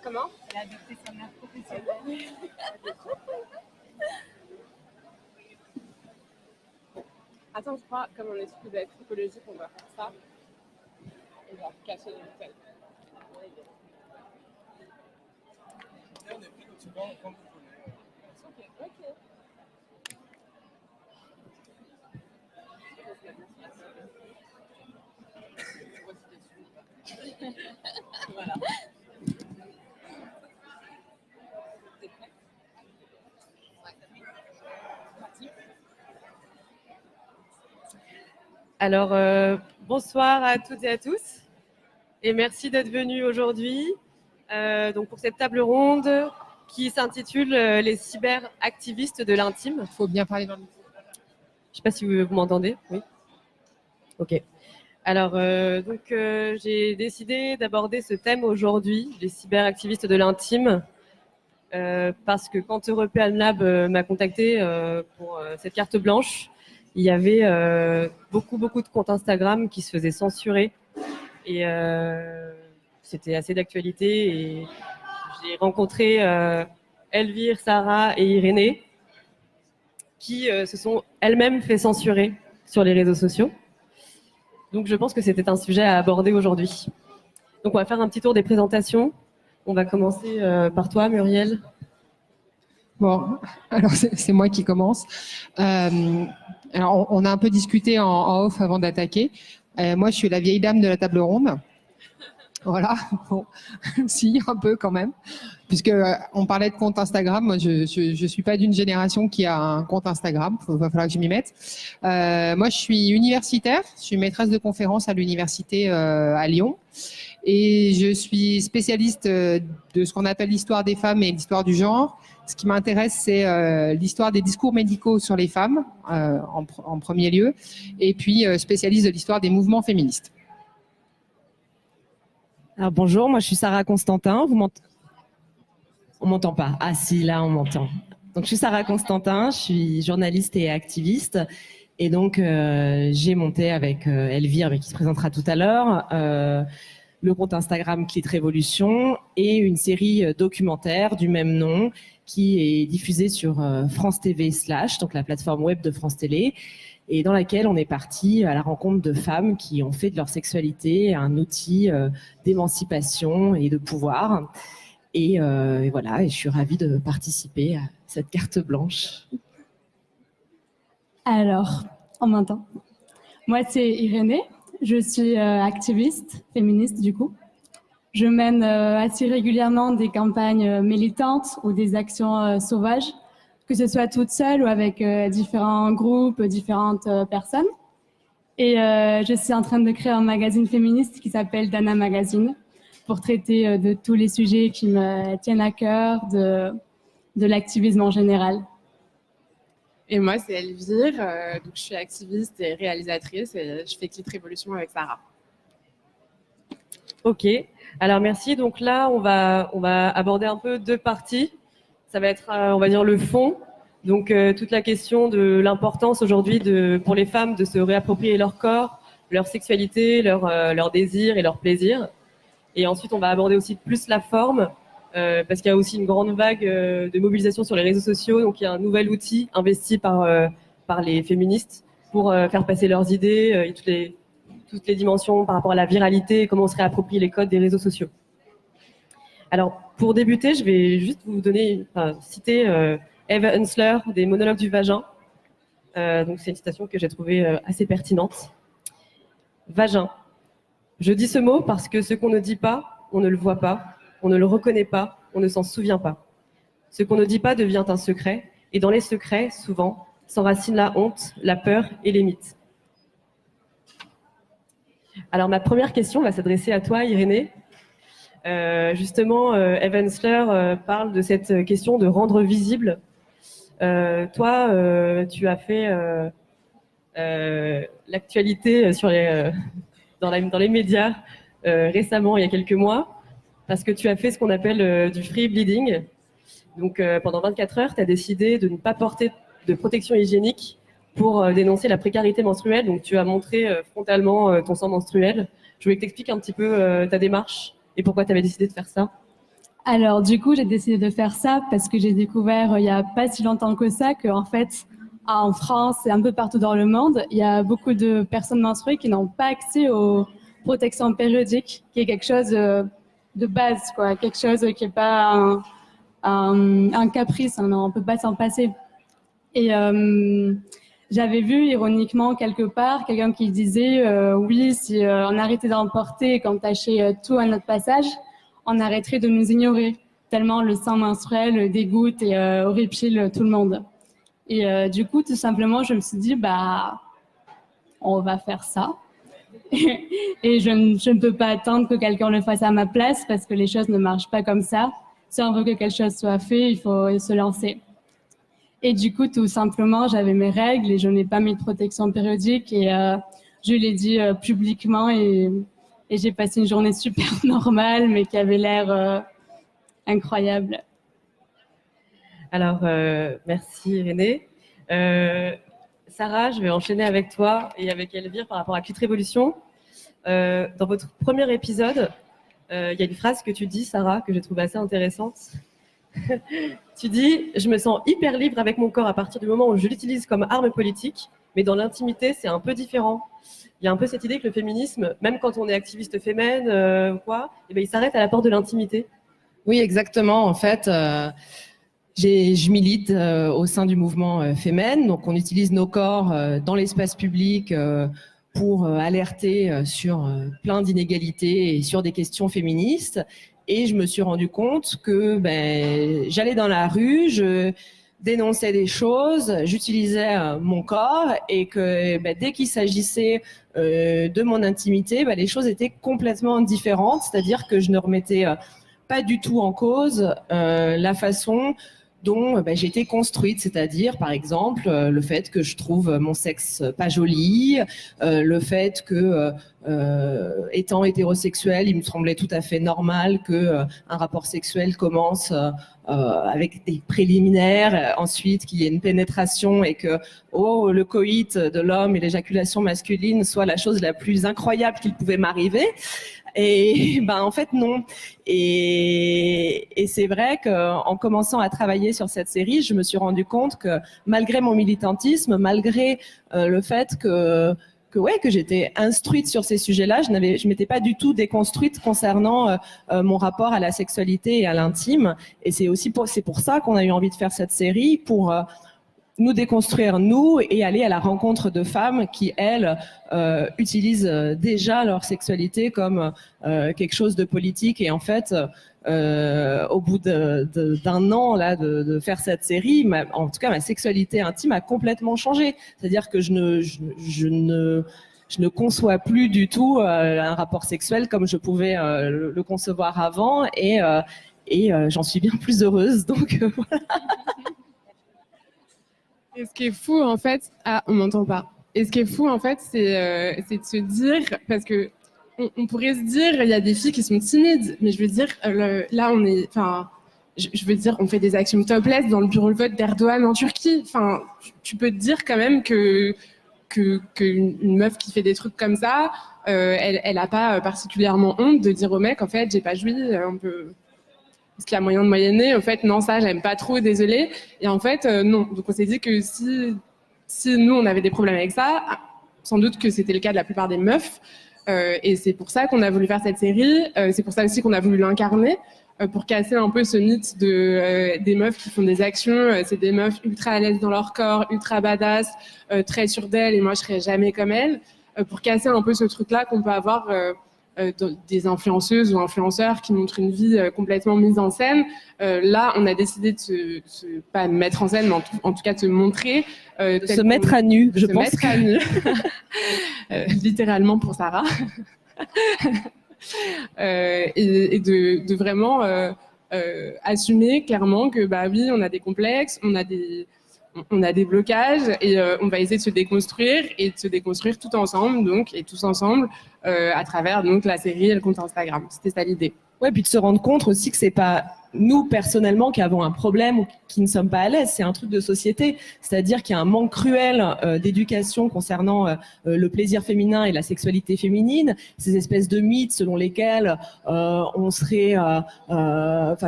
Comment? Elle a adopté son art professionnel. Attends, je crois, comme on est supposé être écologique, on va faire ça. On va cacher les bouteilles. Ok. Voilà. T'es prête? Parti. Alors, bonsoir à toutes et à tous, et merci d'être venus aujourd'hui donc pour cette table ronde qui s'intitule Les cyberactivistes de l'intime. Il faut bien parler dans le micro. Je ne sais pas si vous m'entendez. Oui. Ok. Alors, j'ai décidé d'aborder ce thème aujourd'hui, les cyberactivistes de l'intime, parce que quand European Lab m'a contacté pour cette carte blanche, il y avait beaucoup de comptes Instagram qui se faisaient censurer, et c'était assez d'actualité. Et j'ai rencontré Elvire, Sarah et Irénée qui se sont elles-mêmes fait censurer sur les réseaux sociaux. Donc je pense que c'était un sujet à aborder aujourd'hui. Donc on va faire un petit tour des présentations. On va commencer par toi, Muriel. Bon, alors c'est moi qui commence. Alors on a un peu discuté en off avant d'attaquer. Moi, je suis la vieille dame de la table ronde. Voilà, bon, si, un peu quand même. Puisque on parlait de compte Instagram, moi je suis pas d'une génération qui a un compte Instagram, il va falloir que je m'y mette. Moi, je suis universitaire, je suis maîtresse de conférences à l'université à Lyon. Et je suis spécialiste de ce qu'on appelle l'histoire des femmes et l'histoire du genre. Ce qui m'intéresse, c'est l'histoire des discours médicaux sur les femmes, en premier lieu, et puis spécialiste de l'histoire des mouvements féministes. Alors bonjour, moi je suis Sarah Constantin. Vous m'entendez? On m'entend pas. Ah si, là on m'entend. Donc je suis Sarah Constantin, je suis journaliste et activiste. Et donc j'ai monté avec Elvire, qui se présentera tout à l'heure, le compte Instagram Clit Révolution et une série documentaire du même nom qui est diffusée sur France TV /, donc la plateforme web de France Télé, et dans laquelle on est parti à la rencontre de femmes qui ont fait de leur sexualité un outil d'émancipation et de pouvoir. Et voilà, et je suis ravie de participer à cette carte blanche. Alors, on m'entend. Moi, c'est Irénée. Je suis activiste, féministe du coup. Je mène assez régulièrement des campagnes militantes ou des actions sauvages, que ce soit toute seule ou avec différents groupes, différentes personnes. Et je suis en train de créer un magazine féministe qui s'appelle Dana Magazine, pour traiter de tous les sujets qui me tiennent à cœur, de l'activisme en général. Et moi, c'est Elvire, donc je suis activiste et réalisatrice, et je fais Clit Révolution avec Sarah. Ok, alors merci. Donc là, on va aborder un peu deux parties. Ça va être, on va dire, le fond. Donc toute la question de l'importance aujourd'hui pour les femmes de se réapproprier leur corps, leur sexualité, leur désir et leur plaisir. Et ensuite, on va aborder aussi plus la forme, parce qu'il y a aussi une grande vague de mobilisation sur les réseaux sociaux. Donc, il y a un nouvel outil investi par les féministes pour faire passer leurs idées et toutes les dimensions par rapport à la viralité et comment on se réapproprie les codes des réseaux sociaux. Alors, pour débuter, je vais juste vous citer Eve Ensler des Monologues du vagin. Donc, c'est une citation que j'ai trouvée assez pertinente. Vagin. Je dis ce mot parce que ce qu'on ne dit pas on ne le voit pas, on ne le reconnaît pas, on ne s'en souvient pas. Ce qu'on ne dit pas devient un secret, et dans les secrets, souvent, s'enracinent la honte, la peur et les mythes. Alors ma première question va s'adresser à toi, Irénée. Justement, Eve Ensler parle de cette question de rendre visible. Toi, tu as fait l'actualité dans les médias récemment, il y a quelques mois, parce que tu as fait ce qu'on appelle du free bleeding. Donc pendant 24 heures, tu as décidé de ne pas porter de protection hygiénique pour dénoncer la précarité menstruelle. Donc tu as montré frontalement ton sang menstruel. Je voulais que tu expliques un petit peu ta démarche et pourquoi tu avais décidé de faire ça. Alors, du coup, j'ai décidé de faire ça parce que j'ai découvert il n'y a pas si longtemps que ça qu'en fait, en France et un peu partout dans le monde, il y a beaucoup de personnes menstruées qui n'ont pas accès aux protections périodiques, qui est quelque chose de base, quoi, quelque chose qui n'est pas un caprice, hein, on ne peut pas s'en passer. Et j'avais vu ironiquement quelque part quelqu'un qui disait oui, si on arrêtait d'en porter et qu'on tâchait tout à notre passage, on arrêterait de nous ignorer, tellement le sang menstruel dégoûte et horripile tout le monde. Et du coup, tout simplement, je me suis dit, bah, on va faire ça. Et je ne peux pas attendre que quelqu'un le fasse à ma place parce que les choses ne marchent pas comme ça. Si on veut que quelque chose soit fait, il faut se lancer. Et du coup, tout simplement, j'avais mes règles et je n'ai pas mis de protection périodique et je l'ai dit publiquement et j'ai passé une journée super normale mais qui avait l'air incroyable. Alors, merci Irénée. Sarah, je vais enchaîner avec toi et avec Elvire par rapport à Clit Révolution. Dans votre premier épisode, il y a une phrase que tu dis, Sarah, que j'ai trouvée assez intéressante. Tu dis « Je me sens hyper libre avec mon corps à partir du moment où je l'utilise comme arme politique, mais dans l'intimité, c'est un peu différent. » Il y a un peu cette idée que le féminisme, même quand on est activiste féminin ou quoi, eh ben, il s'arrête à la porte de l'intimité. Oui, exactement. En fait, je milite au sein du mouvement Femen. Donc, on utilise nos corps dans l'espace public pour alerter sur plein d'inégalités et sur des questions féministes. Et je me suis rendu compte que j'allais dans la rue, je dénonçais des choses, j'utilisais mon corps et que dès qu'il s'agissait de mon intimité, les choses étaient complètement différentes. C'est-à-dire que je ne remettais pas du tout en cause la façon dont j'ai été construite, c'est-à-dire par exemple le fait que je trouve mon sexe pas joli, le fait que étant hétérosexuel, il me semblait tout à fait normal que un rapport sexuel commence avec des préliminaires, ensuite qu'il y ait une pénétration et que le coït de l'homme et l'éjaculation masculine soit la chose la plus incroyable qu'il pouvait m'arriver. Et en fait non. Et c'est vrai qu'en commençant à travailler sur cette série, je me suis rendu compte que malgré mon militantisme, malgré le fait que j'étais instruite sur ces sujets-là, je m'étais pas du tout déconstruite concernant mon rapport à la sexualité et à l'intime. Et c'est pour ça qu'on a eu envie de faire cette série, pour nous déconstruire, nous, et aller à la rencontre de femmes qui, elles, utilisent déjà leur sexualité comme quelque chose de politique. Et en fait, au bout d'un an là de faire cette série, en tout cas, ma sexualité intime a complètement changé. C'est-à-dire que je ne conçois plus du tout un rapport sexuel comme je pouvais le concevoir avant. Et j'en suis bien plus heureuse. Donc, voilà. Et ce qui est fou, en fait, on m'entend pas. Et ce qui est fou, en fait, c'est de se dire, parce que on pourrait se dire, il y a des filles qui sont timides, mais je veux dire, là, on est, enfin, je veux dire, on fait des actions topless dans le bureau de vote d'Erdogan en Turquie. Enfin, tu peux te dire quand même qu'une meuf qui fait des trucs comme ça, elle a pas particulièrement honte de dire au mec, en fait, j'ai pas joui, on peut. Est-ce qu'il y a moyen de moyenner? En fait, non, ça, j'aime pas trop, désolée. Et en fait, non. Donc, on s'est dit que si nous, on avait des problèmes avec ça, sans doute que c'était le cas de la plupart des meufs. Et c'est pour ça qu'on a voulu faire cette série. C'est pour ça aussi qu'on a voulu l'incarner, pour casser un peu ce mythe des meufs qui font des actions. C'est des meufs ultra à l'aise dans leur corps, ultra badass, très sûres d'elles, et moi, je serais jamais comme elles. Pour casser un peu ce truc-là qu'on peut avoir des influenceuses ou influenceurs qui montrent une vie complètement mise en scène. Là, on a décidé de pas mettre en scène, mais en tout cas de se montrer. De se mettre à nu, je pense. Se mettre à nu. Littéralement pour Sarah. Et de vraiment assumer clairement que bah oui, on a des complexes, on a des blocages et on va essayer de se déconstruire et de se déconstruire tout ensemble et tous ensemble à travers donc la série et le compte Instagram. C'était ça l'idée. Ouais, puis de se rendre compte aussi que c'est pas nous personnellement qui avons un problème ou qui ne sommes pas à l'aise, c'est un truc de société, c'est-à-dire qu'il y a un manque cruel d'éducation concernant le plaisir féminin et la sexualité féminine, ces espèces de mythes selon lesquels on serait,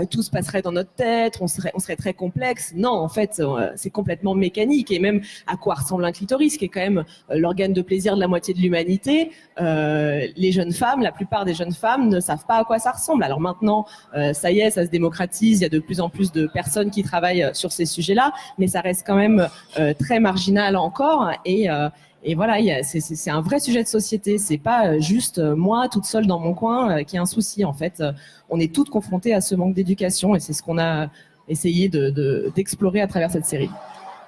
tout se passerait dans notre tête, on serait très complexe. Non, en fait, c'est complètement mécanique et même à quoi ressemble un clitoris, qui est quand même l'organe de plaisir de la moitié de l'humanité. Les jeunes femmes, la plupart des jeunes femmes ne savent pas à quoi ça ressemble. Alors maintenant, ça y est, ça se démocratise. Il y a de plus en plus de personnes qui travaillent sur ces sujets-là, mais ça reste quand même très marginal encore. Et voilà, c'est un vrai sujet de société. C'est pas juste moi toute seule dans mon coin qui a un souci. En fait, on est toutes confrontées à ce manque d'éducation, et c'est ce qu'on a essayé d'explorer à travers cette série.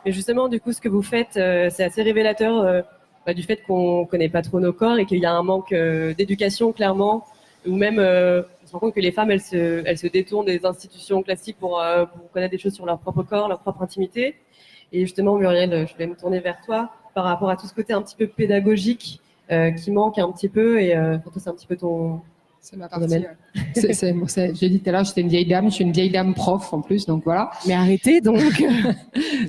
Mais justement, du coup, ce que vous faites, c'est assez révélateur du fait qu'on connaît pas trop nos corps et qu'il y a un manque d'éducation, clairement, ou même on se rend compte que les femmes, elles se détournent des institutions classiques pour connaître des choses sur leur propre corps, leur propre intimité. Et justement, Muriel, je vais me tourner vers toi par rapport à tout ce côté un petit peu pédagogique qui manque un petit peu. Et pour toi, c'est un petit peu ton... C'est ma partie. J'ai dit tout à l'heure, j'étais une vieille dame. Je suis une vieille dame prof en plus, donc voilà. Mais arrêtez donc.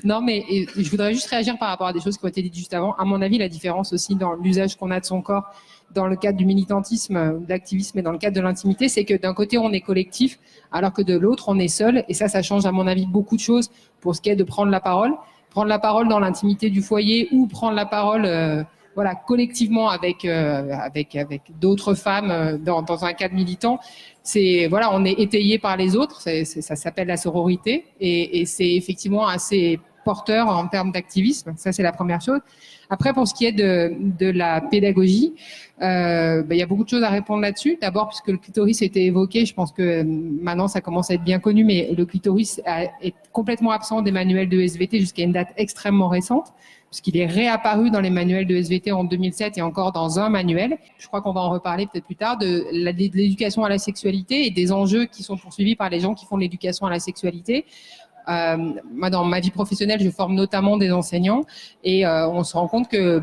Non, mais je voudrais juste réagir par rapport à des choses qui ont été dites juste avant. À mon avis, la différence aussi dans l'usage qu'on a de son corps dans le cadre du militantisme, de l'activisme et dans le cadre de l'intimité, c'est que d'un côté, on est collectif, alors que de l'autre, on est seul. Et ça change, à mon avis, beaucoup de choses pour ce qui est de prendre la parole. Prendre la parole dans l'intimité du foyer ou prendre la parole collectivement avec d'autres femmes dans un cadre militant. On est étayé par les autres. Ça s'appelle la sororité. Et c'est effectivement assez porteur en termes d'activisme. Ça, c'est la première chose. Après, pour ce qui est de la pédagogie, il y a beaucoup de choses à répondre là-dessus. D'abord, puisque le clitoris était évoqué, je pense que maintenant, ça commence à être bien connu, mais le clitoris est complètement absent des manuels de SVT jusqu'à une date extrêmement récente, puisqu'il est réapparu dans les manuels de SVT en 2007 et encore dans un manuel. Je crois qu'on va en reparler peut-être plus tard, de l'éducation à la sexualité et des enjeux qui sont poursuivis par les gens qui font de l'éducation à la sexualité. Moi, dans ma vie professionnelle, je forme notamment des enseignants et on se rend compte que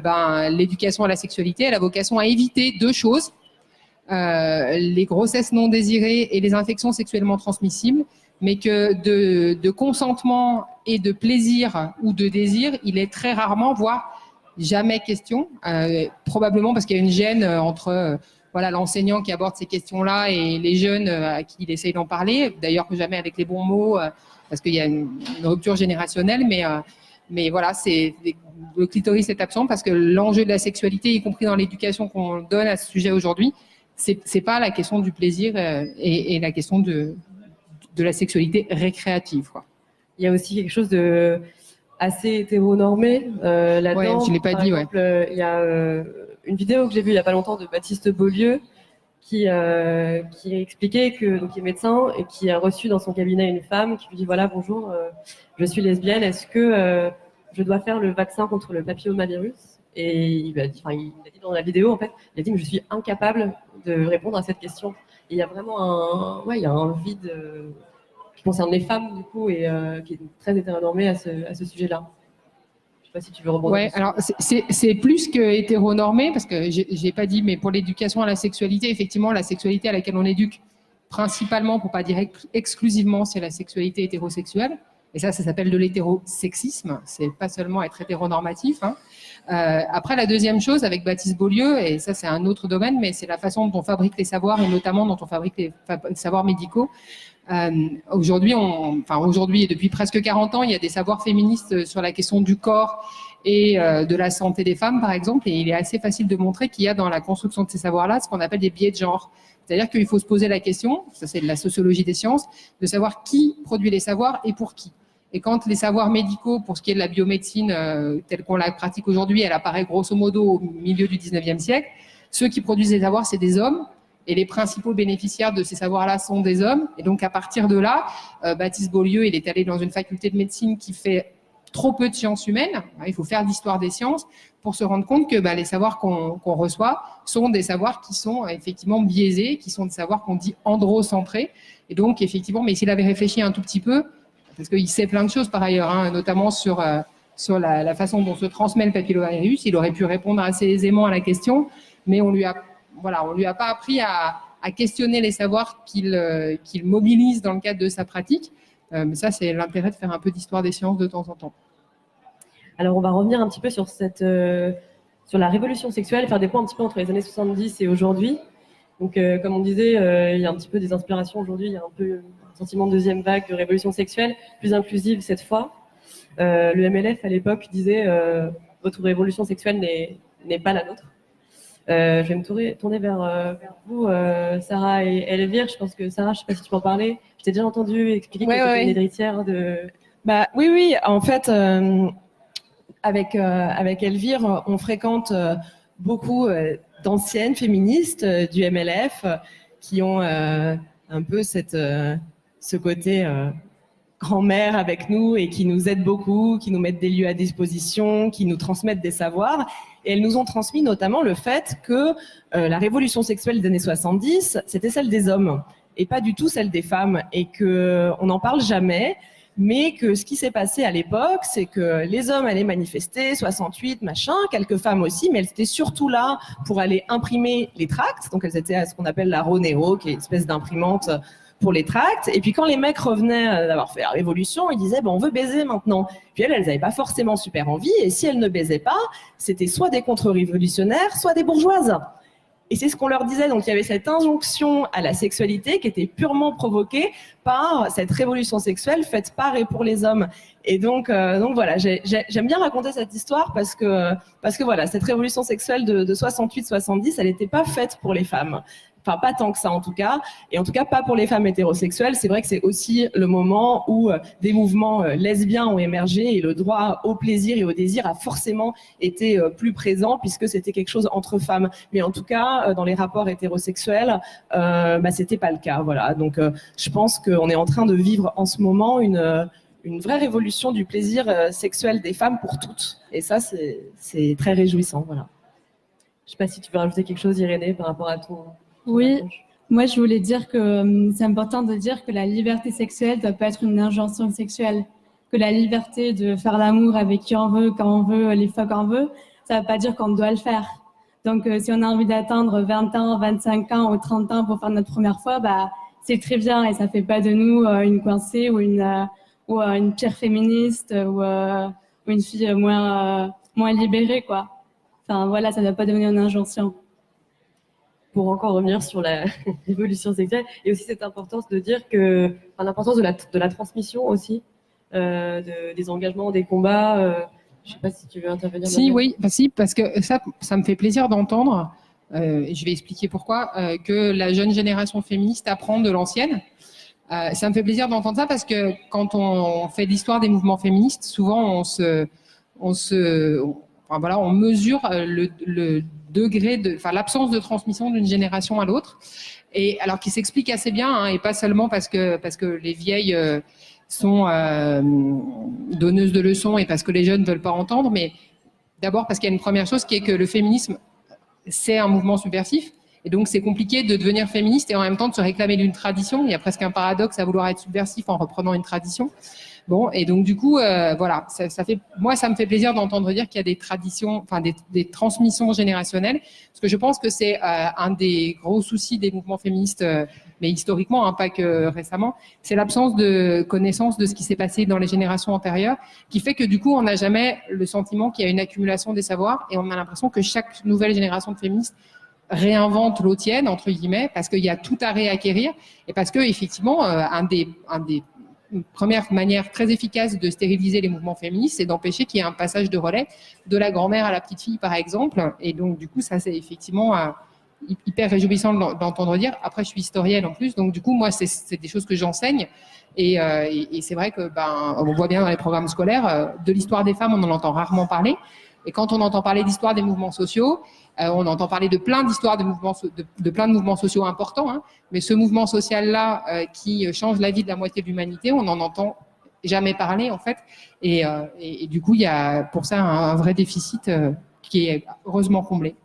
l'éducation à la sexualité, elle a vocation à éviter deux choses, les grossesses non désirées et les infections sexuellement transmissibles, mais que de consentement et de plaisir ou de désir, il est très rarement, voire jamais question, probablement parce qu'il y a une gêne entre l'enseignant qui aborde ces questions-là et les jeunes à qui il essaye d'en parler, d'ailleurs que jamais avec les bons mots, parce qu'il y a une rupture générationnelle, mais voilà, le clitoris est absent parce que l'enjeu de la sexualité, y compris dans l'éducation qu'on donne à ce sujet aujourd'hui, c'est pas la question du plaisir et la question de la sexualité récréative, quoi. Il y a aussi quelque chose de assez hétéronormé là-dedans. Ouais, je l'ai pas dit, exemple, il y a une vidéo que j'ai vue il y a pas longtemps de Baptiste Beaulieu qui expliquait que donc il est médecin et qui a reçu dans son cabinet une femme qui lui dit voilà bonjour, je suis lesbienne, est-ce que je dois faire le vaccin contre le papillomavirus? Et il a dit dans la vidéo en fait, il a dit mais je suis incapable de répondre à cette question. Et il y a vraiment un vide qui concerne les femmes du coup et qui est très hétéronormé à ce sujet-là. Je sais pas si tu veux rebondir. Ouais, alors c'est plus que hétéronormé parce que j'ai pas dit, mais pour l'éducation à la sexualité, effectivement, la sexualité à laquelle on éduque principalement, pour pas dire exclusivement, c'est la sexualité hétérosexuelle. Et ça s'appelle de l'hétérosexisme. C'est pas seulement être hétéronormatif. Hein. Après, la deuxième chose avec Baptiste Beaulieu, et ça c'est un autre domaine, mais c'est la façon dont on fabrique les savoirs et notamment dont on fabrique les savoirs médicaux. Aujourd'hui et depuis presque 40 ans, il y a des savoirs féministes sur la question du corps et de la santé des femmes, par exemple, et il est assez facile de montrer qu'il y a dans la construction de ces savoirs-là ce qu'on appelle des biais de genre. C'est-à-dire qu'il faut se poser la question, ça c'est de la sociologie des sciences, de savoir qui produit les savoirs et pour qui. Et quand les savoirs médicaux, pour ce qui est de la biomédecine telle qu'on la pratique aujourd'hui, elle apparaît grosso modo au milieu du 19e siècle, ceux qui produisent les savoirs, c'est des hommes. et les principaux bénéficiaires de ces savoirs-là sont des hommes. Et donc, à partir de là, Baptiste Beaulieu, il est allé dans une faculté de médecine qui fait trop peu de sciences humaines. Il faut faire d'histoire des sciences pour se rendre compte que les savoirs qu'on reçoit sont des savoirs qui sont effectivement biaisés, qui sont des savoirs qu'on dit androcentrés. Et donc, effectivement, mais s'il avait réfléchi un tout petit peu, parce qu'il sait plein de choses par ailleurs, hein, notamment sur la façon dont se transmet le papillomavirus, il aurait pu répondre assez aisément à la question, mais on lui a pas appris à questionner les savoirs qu'il mobilise dans le cadre de sa pratique. Mais ça, c'est l'intérêt de faire un peu d'histoire des sciences de temps en temps. Alors, on va revenir un petit peu sur la révolution sexuelle, faire des points un petit peu entre les années 70 et aujourd'hui. Donc, comme on disait, il y a un petit peu des inspirations aujourd'hui, il y a un peu un sentiment de deuxième vague de révolution sexuelle, plus inclusive cette fois. Le MLF, à l'époque, disait votre révolution sexuelle n'est pas la nôtre. Je vais me tourner vers vous, Sarah et Elvire. Je pense que Sarah, je ne sais pas si tu peux en parler. Je t'ai déjà entendu expliquer que tu étais une héritière de... Oui. En fait, avec Elvire, on fréquente beaucoup d'anciennes féministes du MLF qui ont un peu ce côté grand-mère avec nous et qui nous aident beaucoup, qui nous mettent des lieux à disposition, qui nous transmettent des savoirs. Et elles nous ont transmis notamment le fait que la révolution sexuelle des années 70, c'était celle des hommes et pas du tout celle des femmes, et qu'on n'en parle jamais, mais que ce qui s'est passé à l'époque, c'est que les hommes allaient manifester, 68, machin, quelques femmes aussi, mais elles étaient surtout là pour aller imprimer les tracts, donc elles étaient à ce qu'on appelle la Roneo, qui est une espèce d'imprimante pour les tracts. Et puis quand les mecs revenaient d'avoir fait la révolution, ils disaient on veut baiser maintenant. Puis elles n'avaient pas forcément super envie, et si elles ne baisaient pas, c'était soit des contre-révolutionnaires, soit des bourgeoises. Et c'est ce qu'on leur disait. Donc il y avait cette injonction à la sexualité qui était purement provoquée par cette révolution sexuelle faite par et pour les hommes. Et donc voilà, j'aime bien raconter cette histoire parce que voilà, cette révolution sexuelle de 68-70, elle n'était pas faite pour les femmes. Enfin, pas tant que ça en tout cas, et en tout cas pas pour les femmes hétérosexuelles. C'est vrai que c'est aussi le moment où des mouvements lesbiens ont émergé et le droit au plaisir et au désir a forcément été plus présent puisque c'était quelque chose entre femmes. Mais en tout cas, dans les rapports hétérosexuels, c'était pas le cas. Voilà. Donc, je pense qu'on est en train de vivre en ce moment une vraie révolution du plaisir sexuel des femmes pour toutes. Et ça, c'est très réjouissant. Voilà. Je sais pas si tu veux rajouter quelque chose, Irénée, par rapport à ton... Oui, moi je voulais dire que c'est important de dire que la liberté sexuelle ne doit pas être une injonction sexuelle, que la liberté de faire l'amour avec qui on veut, quand on veut, les fois qu'on veut, ça ne veut pas dire qu'on doit le faire. Donc si on a envie d'attendre 20 ans, 25 ans ou 30 ans pour faire notre première fois, c'est très bien et ça ne fait pas de nous une coincée ou une pire féministe ou une fille moins libérée, quoi. Enfin voilà, ça ne doit pas devenir une injonction. Pour encore revenir sur la révolution sexuelle, et aussi cette importance de dire que, l'importance de la transmission aussi, des engagements, des combats. Je ne sais pas si tu veux intervenir. Si, parce que ça me fait plaisir d'entendre, et je vais expliquer pourquoi, que la jeune génération féministe apprend de l'ancienne. Ça me fait plaisir d'entendre ça parce que quand on fait l'histoire des mouvements féministes, souvent on mesure le degré l'absence de transmission d'une génération à l'autre, et alors qui s'explique assez bien, et pas seulement parce que les vieilles sont donneuses de leçons et parce que les jeunes ne veulent pas entendre, mais d'abord parce qu'il y a une première chose qui est que le féminisme, c'est un mouvement subversif, et donc c'est compliqué de devenir féministe et en même temps de se réclamer d'une tradition. Il y a presque un paradoxe à vouloir être subversif en reprenant une tradition. Bon, et donc du coup, moi, ça me fait plaisir d'entendre dire qu'il y a des traditions, des transmissions générationnelles, parce que je pense que c'est un des gros soucis des mouvements féministes, mais historiquement, pas que récemment, c'est l'absence de connaissance de ce qui s'est passé dans les générations antérieures, qui fait que du coup, on n'a jamais le sentiment qu'il y a une accumulation des savoirs, et on a l'impression que chaque nouvelle génération de féministes réinvente l'eau tiède, entre guillemets, parce qu'il y a tout à réacquérir, et parce que effectivement, une première manière très efficace de stériliser les mouvements féministes, c'est d'empêcher qu'il y ait un passage de relais de la grand-mère à la petite fille, par exemple. Et donc, du coup, ça, c'est effectivement hyper réjouissant d'entendre dire. Après, je suis historienne en plus, donc du coup, moi, c'est des choses que j'enseigne. Et c'est vrai que on voit bien dans les programmes scolaires, de l'histoire des femmes, on en entend rarement parler. Et quand on entend parler d'histoire des mouvements sociaux, on entend parler de plein d'histoires de plein de mouvements sociaux importants, hein, mais ce mouvement social-là qui change la vie de la moitié de l'humanité, on n'en entend jamais parler en fait. Et du coup, il y a pour ça un vrai déficit qui est heureusement comblé.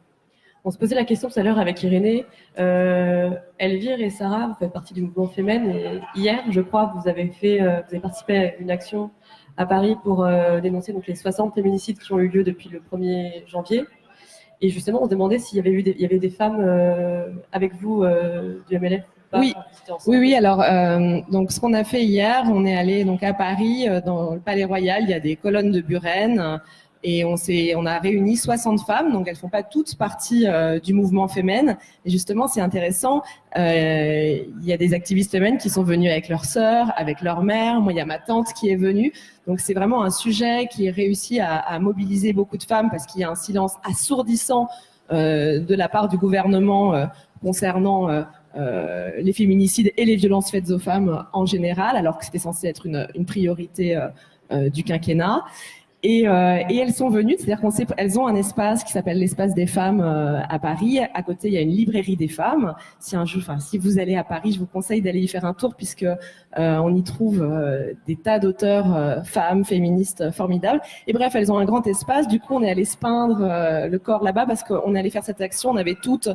On se posait la question tout à l'heure avec Irénée. Elvire et Sarah, vous faites partie du mouvement Femen. Et hier, je crois, vous avez participé à une action à Paris pour dénoncer donc les 60 féminicides qui ont eu lieu depuis le 1er janvier. Et justement, on se demandait s'il y avait des femmes avec vous du MLF. Oui. Oui. Alors, donc, ce qu'on a fait hier, on est allé donc à Paris, dans le Palais Royal. Il y a des colonnes de Buren. Et on a réuni 60 femmes, donc elles font pas toutes partie du mouvement Femen. Et justement, c'est intéressant. Il y a des activistes Femen qui sont venus avec leurs sœurs, avec leur mère. Moi, il y a ma tante qui est venue. Donc, c'est vraiment un sujet qui réussit à mobiliser beaucoup de femmes parce qu'il y a un silence assourdissant de la part du gouvernement concernant les féminicides et les violences faites aux femmes en général, alors que c'était censé être une priorité du quinquennat. Et elles sont venues, c'est-à-dire elles ont un espace qui s'appelle l'espace des femmes à Paris. À côté, il y a une librairie des femmes. Si vous allez à Paris, je vous conseille d'aller y faire un tour puisque on y trouve des tas d'auteurs femmes, féministes formidables. Et bref, elles ont un grand espace. Du coup, on est allé se peindre le corps là-bas parce qu'on est allé faire cette action. On avait toutes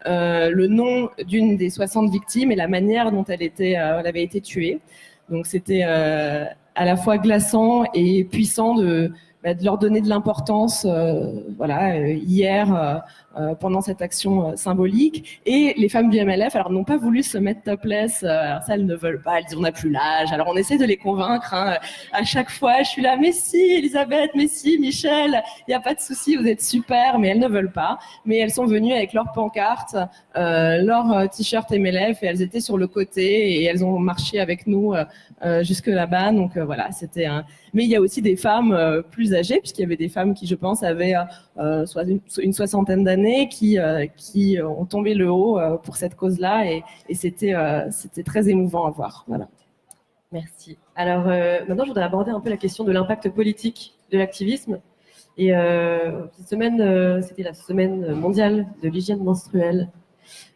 le nom d'une des 60 victimes et la manière dont elle avait été tuée. Donc c'était à la fois glaçant et puissant de leur donner de l'importance hier pendant cette action symbolique. Et les femmes du MLF n'ont pas voulu se mettre topless, alors ça elles ne veulent pas, elles disent on n'a plus l'âge, alors on essaie de les convaincre à chaque fois, je suis là mais si Elisabeth, mais si Michel, il n'y a pas de souci, vous êtes super, mais elles ne veulent pas, mais elles sont venues avec leur pancarte, leur t-shirt MLF et elles étaient sur le côté et elles ont marché avec nous jusque là-bas, donc voilà, c'était un... Mais il y a aussi des femmes plus âgées, puisqu'il y avait des femmes qui, je pense, avaient soit une soixantaine d'années, qui ont tombé le haut pour cette cause-là, et c'était très émouvant à voir. Voilà. Merci. Alors maintenant, je voudrais aborder un peu la question de l'impact politique de l'activisme. Et cette semaine, c'était la semaine mondiale de l'hygiène menstruelle.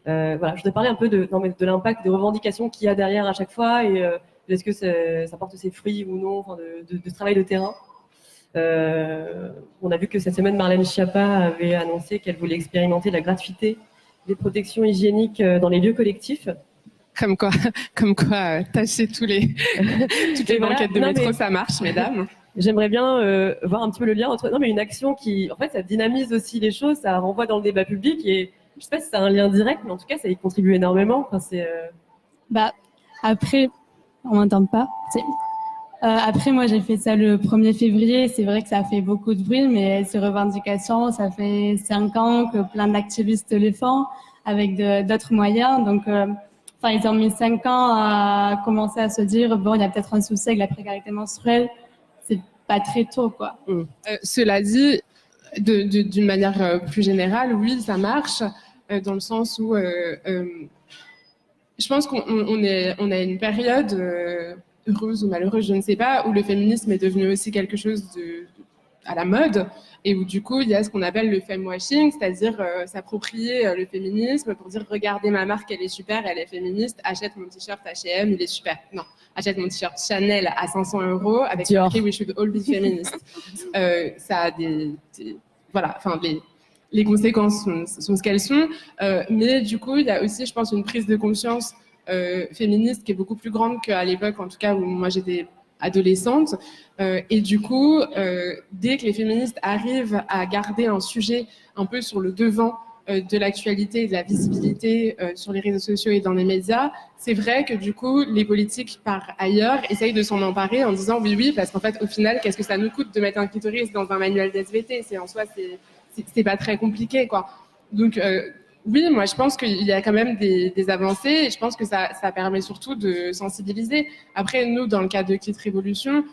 Je voudrais parler un peu de l'impact des revendications qu'il y a derrière à chaque fois, et est-ce que ça porte ses fruits ou non, de travail de terrain. On a vu que cette semaine, Marlène Schiappa avait annoncé qu'elle voulait expérimenter la gratuité des protections hygiéniques dans les lieux collectifs. Comme quoi tâcher toutes les banquettes de métro, ça marche, mesdames. J'aimerais bien voir un petit peu le lien entre une action qui, en fait, ça dynamise aussi les choses, ça renvoie dans le débat public, et je sais pas si c'est un lien direct, mais en tout cas, ça y contribue énormément. Après, on m'entend pas. Après, moi, j'ai fait ça le 1er février. C'est vrai que ça a fait beaucoup de bruit, mais ces revendications, ça fait 5 ans que plein d'activistes les font avec d'autres moyens. Donc, ils ont mis 5 ans à commencer à se dire, bon, il y a peut-être un souci avec la précarité menstruelle. C'est pas très tôt, quoi. Cela dit, d'une manière plus générale, oui, ça marche, dans le sens où je pense qu'on a une période heureuse ou malheureuse, je ne sais pas, où le féminisme est devenu aussi quelque chose à la mode, et où du coup il y a ce qu'on appelle le femwashing, c'est-à-dire s'approprier le féminisme pour dire regardez ma marque, elle est super, elle est féministe, achète mon t-shirt H&M, il est super. Non, achète mon t-shirt Chanel à 500 € avec marqué We should all be feminist. Ça a les conséquences sont ce qu'elles sont, mais du coup il y a aussi, je pense, une prise de conscience féministe qui est beaucoup plus grande qu'à l'époque, en tout cas où moi j'étais adolescente, et du coup dès que les féministes arrivent à garder un sujet un peu sur le devant de l'actualité et de la visibilité sur les réseaux sociaux et dans les médias, c'est vrai que du coup les politiques par ailleurs essayent de s'en emparer en disant oui, parce qu'en fait au final qu'est-ce que ça nous coûte de mettre un clitoris dans un manuel d'SVT, c'est pas très compliqué, quoi. Donc oui, moi je pense qu'il y a quand même des avancées, et je pense que ça permet surtout de sensibiliser. Après, nous, dans le cadre de Kit Révolution,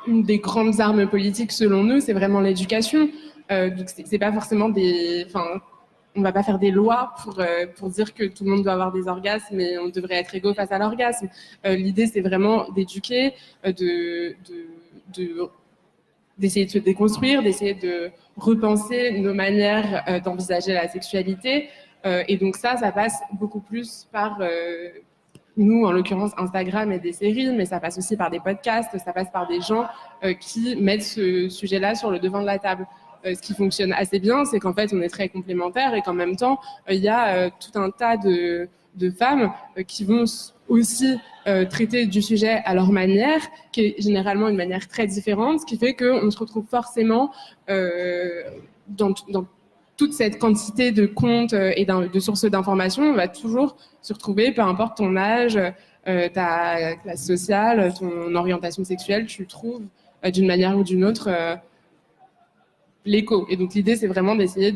une des grandes armes politiques selon nous, c'est vraiment l'éducation. Donc c'est pas forcément on va pas faire des lois pour dire que tout le monde doit avoir des orgasmes et on devrait être égaux face à l'orgasme. L'idée, c'est vraiment d'éduquer, d'essayer de se déconstruire, d'essayer de repenser nos manières d'envisager la sexualité. Et donc ça passe beaucoup plus par nous, en l'occurrence Instagram et des séries, mais ça passe aussi par des podcasts, ça passe par des gens qui mettent ce sujet-là sur le devant de la table. Ce qui fonctionne assez bien, c'est qu'en fait, on est très complémentaires et qu'en même temps, il y a tout un tas de femmes qui vont aussi traiter du sujet à leur manière, qui est généralement une manière très différente, ce qui fait qu'on se retrouve forcément dans toute cette quantité de comptes et de sources d'informations. On va toujours se retrouver, peu importe ton âge, ta classe sociale, ton orientation sexuelle, tu trouves d'une manière ou d'une autre l'écho. Et donc l'idée, c'est vraiment d'essayer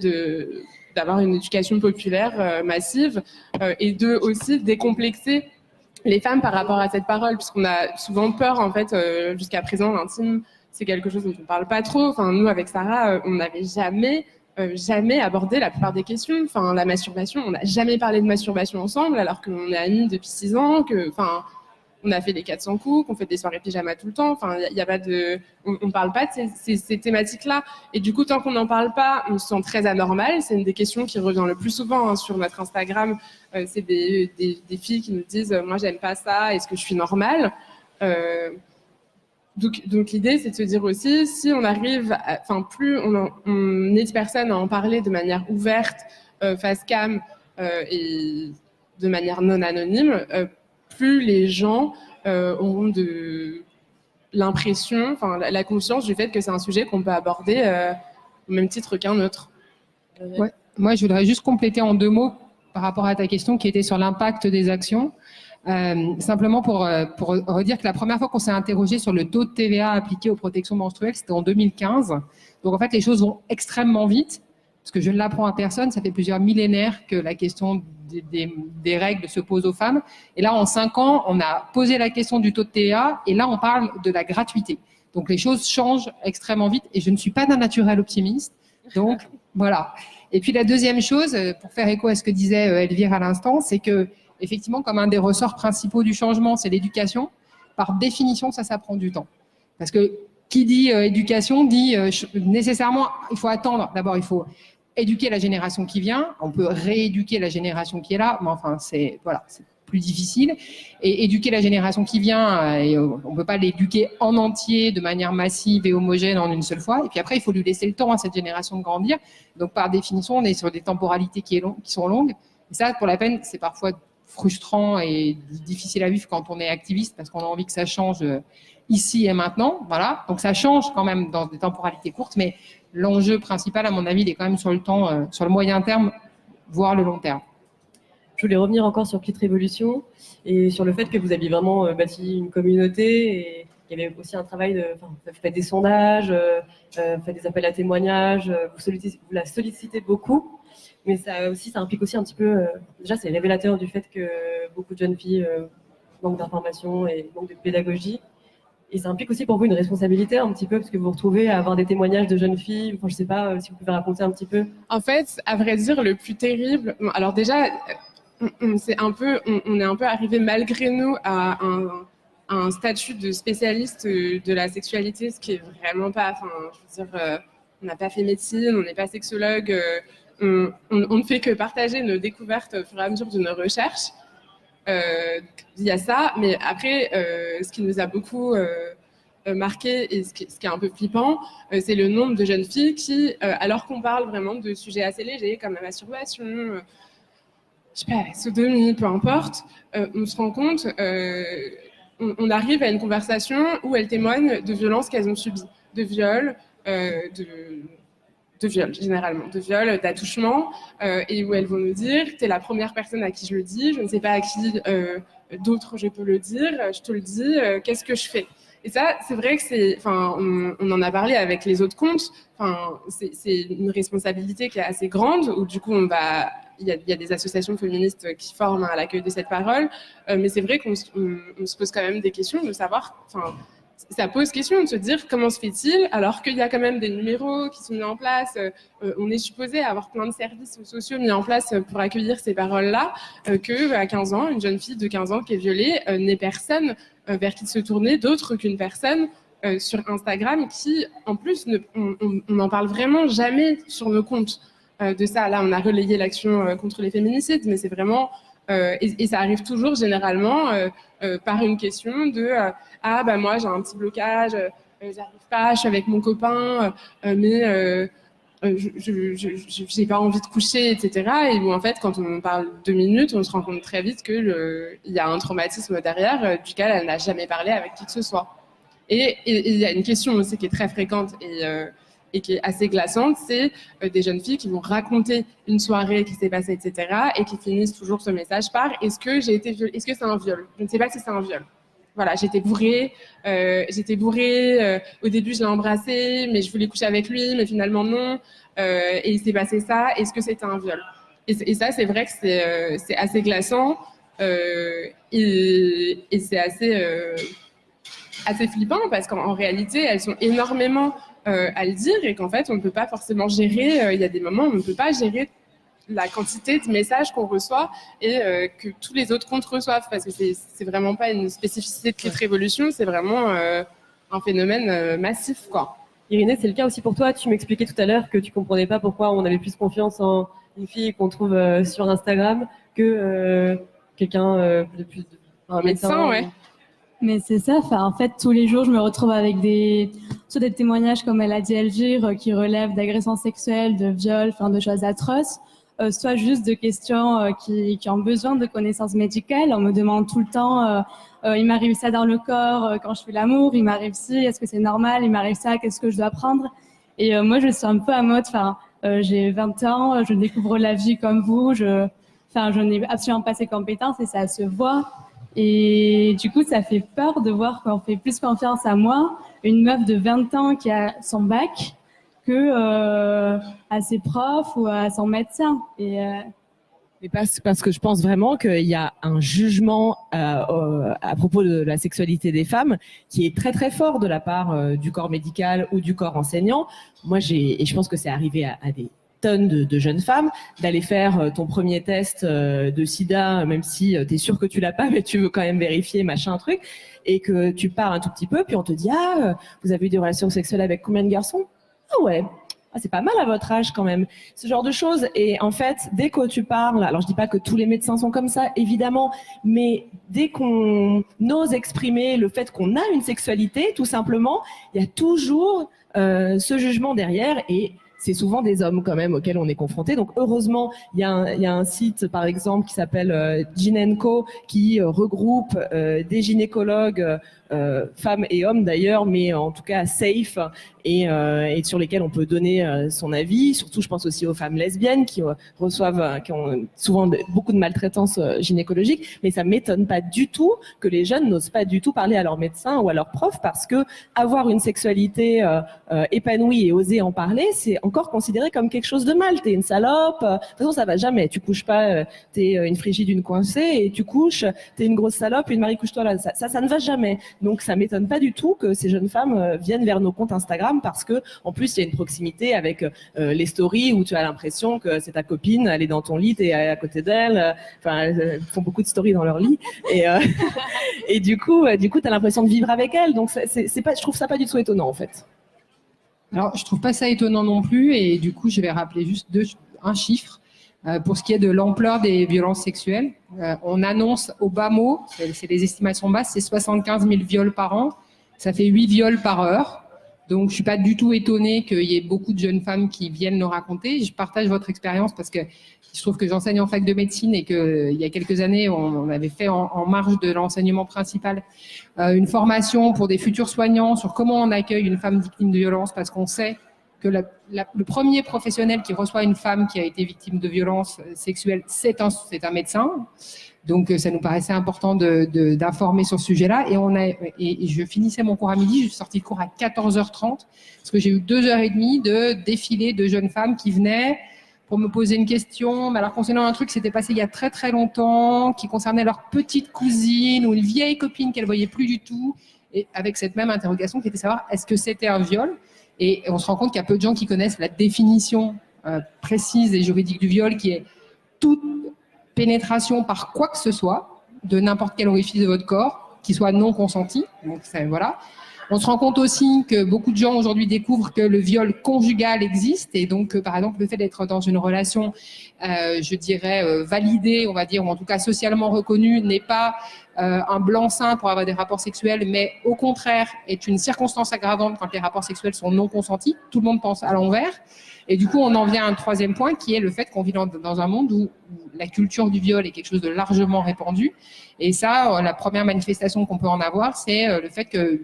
d'avoir une éducation populaire massive et de aussi décomplexer les femmes par rapport à cette parole, puisqu'on a souvent peur, en fait, jusqu'à présent, l'intime, c'est quelque chose dont on ne parle pas trop. Enfin, nous, avec Sarah, on n'avait jamais abordé la plupart des questions. Enfin, la masturbation, on n'a jamais parlé de masturbation ensemble, alors qu'on est amis depuis 6 ans, on a fait les 400 coups, qu'on fait des soirées pyjama tout le temps. Enfin, il y a pas de, on parle pas de ces thématiques-là. Et du coup, tant qu'on n'en parle pas, on se sent très anormal. C'est une des questions qui revient le plus souvent sur notre Instagram. C'est des filles qui nous disent, moi, j'aime pas ça. Est-ce que je suis normale? Donc l'idée, c'est de se dire aussi, si on arrive, plus on est de personnes à en parler de manière ouverte, face cam et de manière non anonyme, plus les gens auront l'impression, la conscience du fait que c'est un sujet qu'on peut aborder au même titre qu'un autre. Ouais. Moi, je voudrais juste compléter en 2 mots par rapport à ta question qui était sur l'impact des actions. Simplement pour redire que la première fois qu'on s'est interrogé sur le taux de TVA appliqué aux protections menstruelles, c'était en 2015. Donc en fait, les choses vont extrêmement vite, parce que je ne l'apprends à personne, ça fait plusieurs millénaires que la question des règles se pose aux femmes. Et là, en 5 ans, on a posé la question du taux de TVA, et là, on parle de la gratuité. Donc les choses changent extrêmement vite, et je ne suis pas d'un naturel optimiste. Donc voilà. Et puis la deuxième chose, pour faire écho à ce que disait Elvire à l'instant, c'est que effectivement, comme un des ressorts principaux du changement, c'est l'éducation. Par définition, ça prend du temps. Parce que qui dit éducation dit nécessairement, il faut attendre. D'abord, il faut éduquer la génération qui vient. On peut rééduquer la génération qui est là, mais enfin, c'est plus difficile. Et éduquer la génération qui vient, on ne peut pas l'éduquer en entier de manière massive et homogène en une seule fois. Et puis après, il faut lui laisser le temps à cette génération de grandir. Donc, par définition, on est sur des temporalités qui sont longues. Et ça, pour la peine, c'est parfois frustrant et difficile à vivre quand on est activiste parce qu'on a envie que ça change ici et maintenant. Voilà. Donc ça change quand même dans des temporalités courtes, mais l'enjeu principal, à mon avis, il est quand même sur le temps, sur le moyen terme, voire le long terme. Je voulais revenir encore sur Petite Révolution et sur le fait que vous aviez vraiment bâti une communauté et il y avait aussi un travail vous faites des sondages, faites des appels à témoignages, vous la sollicitez beaucoup. Mais ça implique aussi un petit peu, déjà c'est révélateur du fait que beaucoup de jeunes filles manquent d'informations et manquent de pédagogie. Et ça implique aussi pour vous une responsabilité un petit peu, parce que vous vous retrouvez à avoir des témoignages de jeunes filles. Enfin, je sais pas si vous pouvez raconter un petit peu. En fait, à vrai dire, le plus terrible, alors déjà, on est un peu arrivé malgré nous à un statut de spécialiste de la sexualité, ce qui est vraiment pas, je veux dire, on n'a pas fait médecine, on n'est pas sexologue, on ne fait que partager nos découvertes au fur et à mesure de nos recherches. Il y a ça, mais après, ce qui nous a beaucoup marqué et ce qui est un peu flippant, c'est le nombre de jeunes filles qui, alors qu'on parle vraiment de sujets assez légers comme la masturbation, je sais pas, la sodomie, peu importe, on se rend compte, on arrive à une conversation où elles témoignent de violences qu'elles ont subies, de viols, de viol, généralement, de viol, d'attouchement, et où elles vont nous dire « t'es la première personne à qui je le dis, je ne sais pas à qui d'autres je peux le dire, je te le dis, qu'est-ce que je fais ?» Et ça, c'est vrai que on en a parlé avec les autres comptes, c'est une responsabilité qui est assez grande, où du coup, il y a des associations féministes qui forment à l'accueil de cette parole, mais c'est vrai qu'on se pose quand même des questions de savoir, ça pose question de se dire comment se fait-il alors qu'il y a quand même des numéros qui sont mis en place, on est supposé avoir plein de services sociaux mis en place pour accueillir ces paroles-là, qu'à 15 ans, une jeune fille de 15 ans qui est violée n'ait personne vers qui se tourner d'autre qu'une personne sur Instagram qui, en plus, on n'en parle vraiment jamais sur nos comptes de ça. Là, on a relayé l'action contre les féminicides, mais c'est vraiment... et ça arrive toujours généralement par une question de ah bah moi j'ai un petit blocage, j'arrive pas, je suis avec mon copain, mais j'ai pas envie de coucher, etc. Et où en fait quand on parle 2 minutes, on se rend compte très vite que il y a un traumatisme derrière duquel elle n'a jamais parlé avec qui que ce soit. Et il y a une question aussi qui est très fréquente et qui est assez glaçante, c'est des jeunes filles qui vont raconter une soirée qui s'est passée, etc. et qui finissent toujours ce message par « Est-ce que j'ai été violée ? Est-ce que c'est un viol ? Je ne sais pas si c'est un viol. » Voilà, j'étais bourrée, au début je l'ai embrassé, mais je voulais coucher avec lui, mais finalement non, et il s'est passé ça, est-ce que c'était un viol ? Et ça, c'est vrai que c'est assez glaçant, et c'est assez flippant parce qu'en réalité, elles sont énormément à le dire et qu'en fait, on ne peut pas forcément gérer, il y a des moments où on ne peut pas gérer la quantité de messages qu'on reçoit et que tous les autres comptes reçoivent parce que c'est vraiment pas une spécificité de Clit Révolution, c'est vraiment un phénomène massif, quoi. Irénée, c'est le cas aussi pour toi. Tu m'expliquais tout à l'heure que tu comprenais pas pourquoi on avait plus confiance en une fille qu'on trouve sur Instagram que quelqu'un un médecin, ouais. Mais c'est ça, en fait, tous les jours, je me retrouve avec soit des témoignages, comme elle a dit Elvire, qui relèvent d'agressions sexuelles, de viols, de choses atroces, soit juste de questions qui ont besoin de connaissances médicales. On me demande tout le temps, il m'arrive ça dans le corps quand je fais l'amour, il m'arrive ci, est-ce que c'est normal, il m'arrive ça, qu'est-ce que je dois prendre ? Et moi, je suis un peu à mode, j'ai 20 ans, je découvre la vie comme vous, je n'ai absolument pas ces compétences et ça se voit. Et du coup, ça fait peur de voir qu'on fait plus confiance à moi, une meuf de 20 ans qui a son bac, que à ses profs ou à son médecin. Mais parce que je pense vraiment qu'il y a un jugement à propos de la sexualité des femmes qui est très très fort de la part du corps médical ou du corps enseignant. Moi, et je pense que c'est arrivé à des tonnes de jeunes femmes, d'aller faire ton premier test de sida, même si tu es sûr que tu l'as pas, mais tu veux quand même vérifier, machin, truc, et que tu pars un tout petit peu, puis on te dit « Ah, vous avez eu des relations sexuelles avec combien de garçons ?»« Ah ouais, c'est pas mal à votre âge quand même. » Ce genre de choses. Et en fait, dès que tu parles, alors je dis pas que tous les médecins sont comme ça, évidemment, mais dès qu'on ose exprimer le fait qu'on a une sexualité, tout simplement, il y a toujours ce jugement derrière et c'est souvent des hommes quand même auxquels on est confronté. Donc heureusement, il y a un site par exemple qui s'appelle Gyn & Co qui regroupe des gynécologues, femmes et hommes d'ailleurs, mais en tout cas safe et sur lesquels on peut donner son avis. Surtout, je pense aussi aux femmes lesbiennes qui qui ont souvent beaucoup de maltraitance gynécologique. Mais ça m'étonne pas du tout que les jeunes n'osent pas du tout parler à leur médecin ou à leur prof parce que avoir une sexualité épanouie et oser en parler, c'est encore considéré comme quelque chose de mal. T'es une salope. De toute façon, ça va jamais. Tu couches pas. T'es une frigide, une coincée, et tu couches. T'es une grosse salope. Une Marie couche-toi là. Ça ne va jamais. Donc, ça m'étonne pas du tout que ces jeunes femmes viennent vers nos comptes Instagram parce que, en plus, il y a une proximité avec les stories où tu as l'impression que c'est ta copine, elle est dans ton lit, t'es à côté d'elle. Enfin, elles font beaucoup de stories dans leur lit. Et du coup, t'as l'impression de vivre avec elle. Donc, je trouve ça pas du tout étonnant, en fait. Alors, je trouve pas ça étonnant non plus. Et du coup, je vais rappeler juste un chiffre. Pour ce qui est de l'ampleur des violences sexuelles, on annonce au bas mot, c'est les estimations basses, c'est 75 000 viols par an. Ça fait 8 viols par heure. Donc, je suis pas du tout étonnée qu'il y ait beaucoup de jeunes femmes qui viennent nous raconter. Je partage votre expérience parce que je trouve que j'enseigne en fac de médecine et qu'il y a quelques années, on avait fait en marge de l'enseignement principal une formation pour des futurs soignants sur comment on accueille une femme victime de violence parce qu'on sait que le premier professionnel qui reçoit une femme qui a été victime de violences sexuelles, c'est un médecin. Donc, ça nous paraissait important d'informer sur ce sujet-là. Et je finissais mon cours à midi, je suis sortie de cours à 14h30, parce que j'ai eu 2h30 de défilé de jeunes femmes qui venaient pour me poser une question, mais alors concernant un truc qui s'était passé il y a très très longtemps, qui concernait leur petite cousine ou une vieille copine qu'elle voyait plus du tout, et avec cette même interrogation qui était de savoir est-ce que c'était un viol. Et on se rend compte qu'il y a peu de gens qui connaissent la définition précise et juridique du viol, qui est toute pénétration par quoi que ce soit, de n'importe quel orifice de votre corps, qui soit non consenti. Donc, voilà. On se rend compte aussi que beaucoup de gens aujourd'hui découvrent que le viol conjugal existe et donc, par exemple, le fait d'être dans une relation, je dirais, validée, on va dire, ou en tout cas socialement reconnue, n'est pas un blanc-seing pour avoir des rapports sexuels, mais au contraire est une circonstance aggravante quand les rapports sexuels sont non consentis. Tout le monde pense à l'envers. Et du coup, on en vient à un troisième point qui est le fait qu'on vit dans un monde où la culture du viol est quelque chose de largement répandu. Et ça, la première manifestation qu'on peut en avoir, c'est le fait que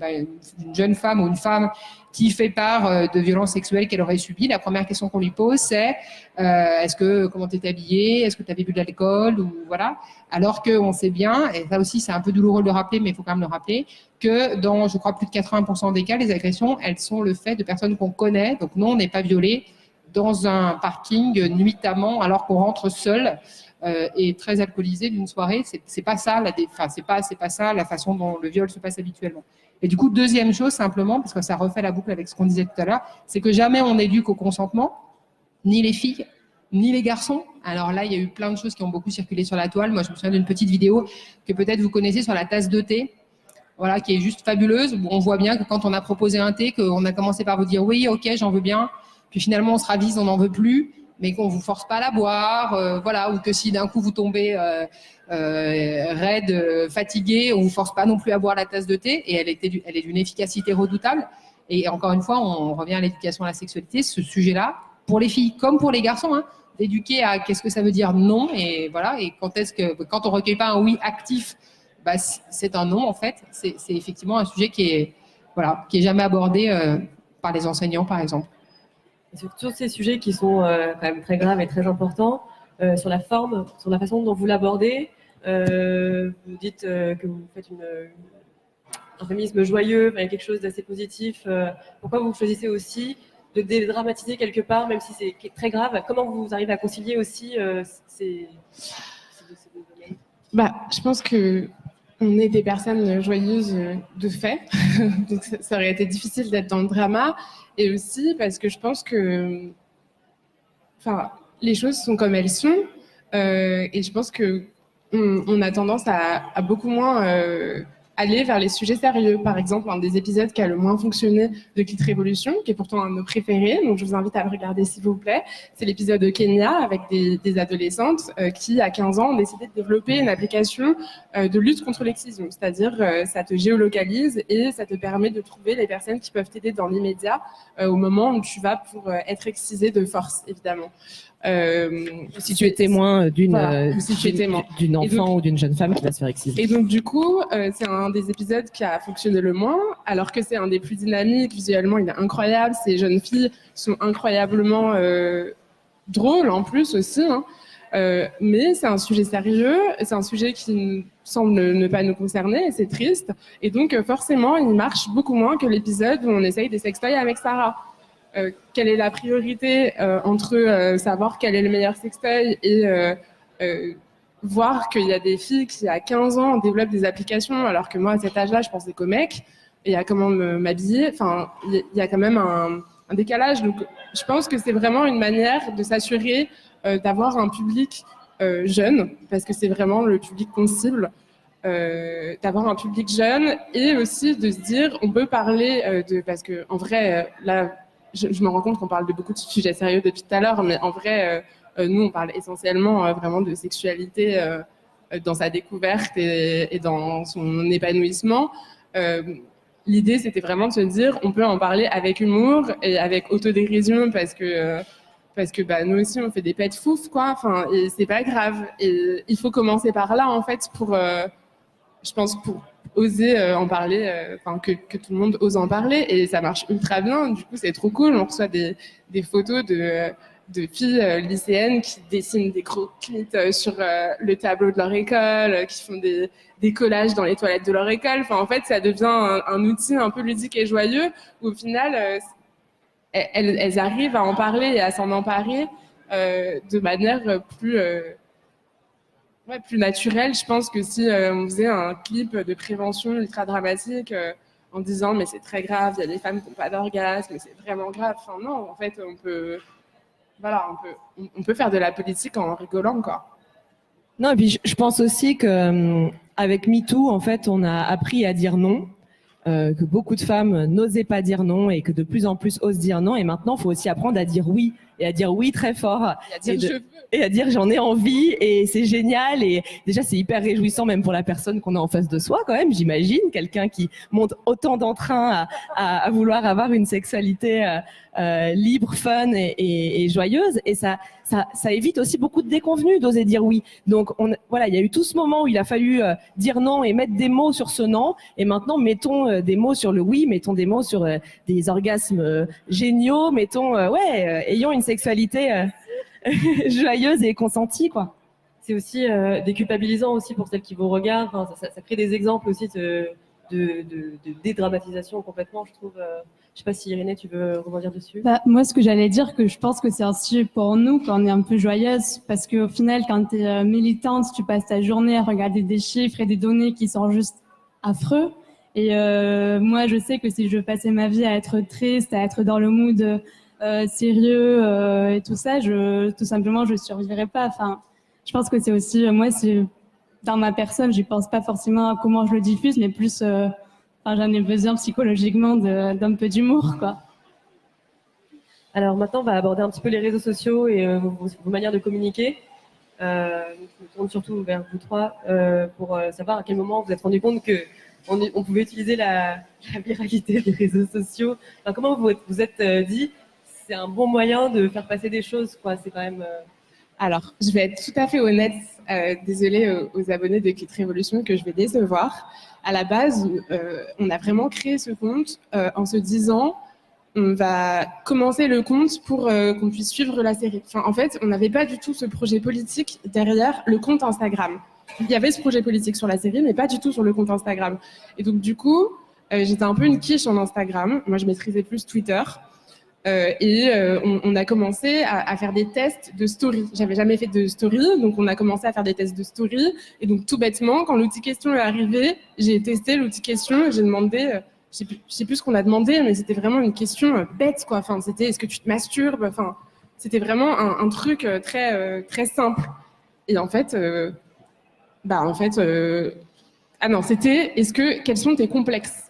une jeune femme ou une femme qui fait part de violences sexuelles qu'elle aurait subies, la première question qu'on lui pose, c'est comment t'es habillée, est-ce que tu avais bu de l'alcool, ou voilà. Alors qu'on sait bien, et ça aussi c'est un peu douloureux de le rappeler, mais il faut quand même le rappeler, que dans, je crois, plus de 80% des cas, les agressions, elles sont le fait de personnes qu'on connaît. Donc non, on n'est pas violé dans un parking nuitamment alors qu'on rentre seul et très alcoolisé d'une soirée. C'est pas ça c'est pas ça la façon dont le viol se passe habituellement. Et du coup, deuxième chose simplement, parce que ça refait la boucle avec ce qu'on disait tout à l'heure, c'est que jamais on éduque au consentement, ni les filles, ni les garçons. Alors là, il y a eu plein de choses qui ont beaucoup circulé sur la toile. Moi, je me souviens d'une petite vidéo que peut-être vous connaissez sur la tasse de thé. Voilà, qui est juste fabuleuse. Où on voit bien que quand on a proposé un thé, qu'on a commencé par vous dire oui, ok, j'en veux bien. Puis finalement, on se ravise, on n'en veut plus, mais qu'on vous force pas à la boire, voilà, ou que si d'un coup vous tombez raide, fatigué, on vous force pas non plus à boire la tasse de thé. Et elle est d'une efficacité redoutable. Et encore une fois, on revient à l'éducation à la sexualité, ce sujet-là, pour les filles comme pour les garçons, hein, d'éduquer à qu'est-ce que ça veut dire non, et voilà, et quand on recueille pas un oui actif, c'est un non en fait. C'est effectivement un sujet qui est jamais abordé par les enseignants, par exemple. Et sur tous ces sujets qui sont quand même très graves et très importants, sur la forme, sur la façon dont vous l'abordez, vous dites que vous faites un féminisme joyeux, quelque chose d'assez positif. Pourquoi vous choisissez aussi de dédramatiser quelque part, même si c'est très grave? Comment vous arrivez à concilier aussi ces deux domaines? Je pense que on est des personnes joyeuses de fait, donc ça aurait été difficile d'être dans le drama. Et aussi parce que je pense que les choses sont comme elles sont, et je pense qu'on a tendance à beaucoup moins aller vers les sujets sérieux. Par exemple, un des épisodes qui a le moins fonctionné de Clit Révolution, qui est pourtant un de nos préférés, donc je vous invite à le regarder s'il vous plaît, c'est l'épisode de Kenya avec des adolescentes qui, à 15 ans, ont décidé de développer une application de lutte contre l'excision. C'est-à-dire, ça te géolocalise et ça te permet de trouver les personnes qui peuvent t'aider dans l'immédiat au moment où tu vas pour être excisé de force, évidemment. Si tu es témoin d'une enfant donc, ou d'une jeune femme qui va se faire exciser. Et donc du coup, c'est un des épisodes qui a fonctionné le moins, alors que c'est un des plus dynamiques. Visuellement, il est incroyable. Ces jeunes filles sont incroyablement drôles en plus aussi. Hein. Mais c'est un sujet sérieux, c'est un sujet qui semble ne pas nous concerner, et c'est triste. Et donc forcément, il marche beaucoup moins que l'épisode où on essaye des sextoys avec Sarah. Quelle est la priorité entre savoir quel est le meilleur sextoy et voir qu'il y a des filles qui, à 15 ans, développent des applications, alors que moi, à cet âge-là, je pensais qu'au mec, et à comment m'habiller. Enfin, il y a quand même un décalage. Donc, je pense que c'est vraiment une manière de s'assurer d'avoir un public jeune, parce que c'est vraiment le public qu'on cible, d'avoir un public jeune, et aussi de se dire, on peut parler parce que en vrai, là, je me rends compte qu'on parle de beaucoup de sujets sérieux depuis tout à l'heure, mais en vrai, nous, on parle essentiellement vraiment de sexualité dans sa découverte et dans son épanouissement. L'idée, c'était vraiment de se dire, on peut en parler avec humour et avec autodérision, parce que nous aussi, on fait des pets fouf, quoi. Enfin, et c'est pas grave. Et il faut commencer par là, en fait, je pense, pour oser en parler, que tout le monde ose en parler, et ça marche ultra bien. Du coup, c'est trop cool. On reçoit des photos de filles lycéennes qui dessinent des gros clits sur le tableau de leur école, qui font des collages dans les toilettes de leur école. Enfin, en fait, ça devient un outil un peu ludique et joyeux, où au final, elles arrivent à en parler et à s'en emparer de manière plus naturelle. Je pense que si on faisait un clip de prévention ultra dramatique en disant mais c'est très grave, il y a des femmes qui n'ont pas d'orgasme, c'est vraiment grave. Enfin non, en fait, on peut faire de la politique en rigolant, quoi. Non, et puis je pense aussi que avec MeToo, en fait, on a appris à dire non. que beaucoup de femmes n'osaient pas dire non et que de plus en plus osent dire non. Et maintenant, il faut aussi apprendre à dire oui et à dire oui très fort et à dire j'en ai envie et c'est génial. Et déjà, c'est hyper réjouissant même pour la personne qu'on a en face de soi quand même, j'imagine. Quelqu'un qui montre autant d'entrain à vouloir avoir une sexualité libre, fun et joyeuse. Et ça évite aussi beaucoup de déconvenues d'oser dire oui. Donc voilà, il y a eu tout ce moment où il a fallu dire non et mettre des mots sur ce non. Et maintenant, mettons des mots sur le oui, mettons des mots sur des orgasmes géniaux, mettons ayons une sexualité joyeuse et consentie, quoi. C'est aussi déculpabilisant aussi pour celles qui vous regardent. Enfin, ça crée des exemples aussi de dédramatisation complètement, je trouve. Je sais pas si Irénée, tu veux rebondir dessus. Moi, ce que j'allais dire, que je pense que c'est aussi pour nous quand on est un peu joyeuse, parce qu'au final, quand tu es militante, tu passes ta journée à regarder des chiffres et des données qui sont juste affreux. Et moi, je sais que si je passais ma vie à être triste, à être dans le mood sérieux et tout ça, tout simplement, je survivrais pas. Enfin, je pense que c'est aussi, moi, c'est dans ma personne, je pense pas forcément à comment je le diffuse, mais plus, j'en ai besoin psychologiquement d'un peu d'humour, quoi. Alors maintenant, on va aborder un petit peu les réseaux sociaux et vos manières de communiquer. Je me tourne surtout vers vous trois pour savoir à quel moment vous vous êtes rendu compte que on pouvait utiliser la viralité des réseaux sociaux. Enfin, comment vous êtes dit c'est un bon moyen de faire passer des choses, quoi. C'est quand même. Alors, je vais être tout à fait honnête. Désolée aux abonnés de Kit Révolution que je vais décevoir. À la base, on a vraiment créé ce compte en se disant on va commencer le compte pour qu'on puisse suivre la série. Enfin, en fait, on n'avait pas du tout ce projet politique derrière le compte Instagram. Il y avait ce projet politique sur la série, mais pas du tout sur le compte Instagram. Et donc, du coup, j'étais un peu une quiche en Instagram. Moi, je maîtrisais plus Twitter. On a commencé à faire des tests de story. J'avais jamais fait de story, donc on a commencé à faire des tests de story. Et donc, tout bêtement, quand l'outil question est arrivé, j'ai testé l'outil question et j'ai demandé... je sais plus ce qu'on a demandé, mais c'était vraiment une question bête, quoi. Enfin, c'était est-ce que tu te masturbes? Enfin, c'était vraiment un truc très très simple. Et en fait, ah non, c'était quels sont tes complexes?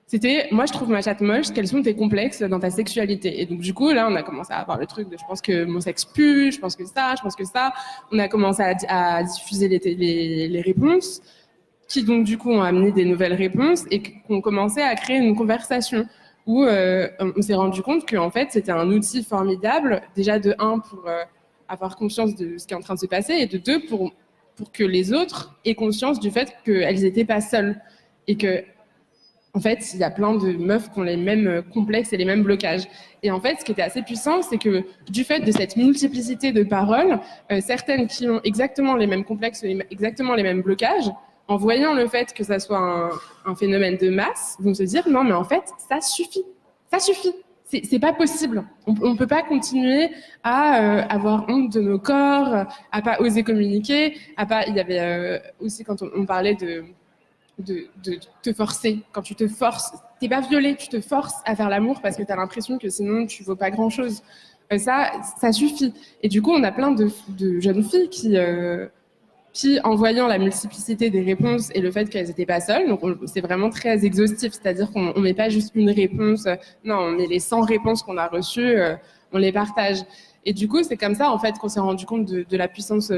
C'était moi je trouve ma chatte moche, quels sont tes complexes dans ta sexualité? Et donc du coup là on a commencé à avoir le truc de je pense que mon sexe pue, je pense que ça. On a commencé à diffuser les réponses, qui donc du coup ont amené des nouvelles réponses et qu'on commençait à créer une conversation où on s'est rendu compte qu'en fait c'était un outil formidable, déjà de 1 pour avoir conscience de ce qui est en train de se passer et de 2 pour que les autres aient conscience du fait qu'elles n'étaient pas seules et que en fait, il y a plein de meufs qui ont les mêmes complexes et les mêmes blocages. Et en fait, ce qui était assez puissant, c'est que du fait de cette multiplicité de paroles, certaines qui ont exactement les mêmes complexes, exactement les mêmes blocages, en voyant le fait que ça soit un phénomène de masse, vont se dire non, mais en fait, ça suffit. Ça suffit. C'est pas possible. On peut pas continuer à avoir honte de nos corps, à pas oser communiquer, il y avait aussi quand on parlait de te forcer. Quand tu te forces, t'es pas violé, tu te forces à faire l'amour parce que tu as l'impression que sinon tu vaux pas grand chose. Ça suffit. Et du coup, on a plein de jeunes filles qui, en voyant la multiplicité des réponses et le fait qu'elles n'étaient pas seules, donc c'est vraiment très exhaustif, c'est-à-dire qu'on met pas juste une réponse, non, on met les 100 réponses qu'on a reçues, on les partage. Et du coup, c'est comme ça en fait qu'on s'est rendu compte de la puissance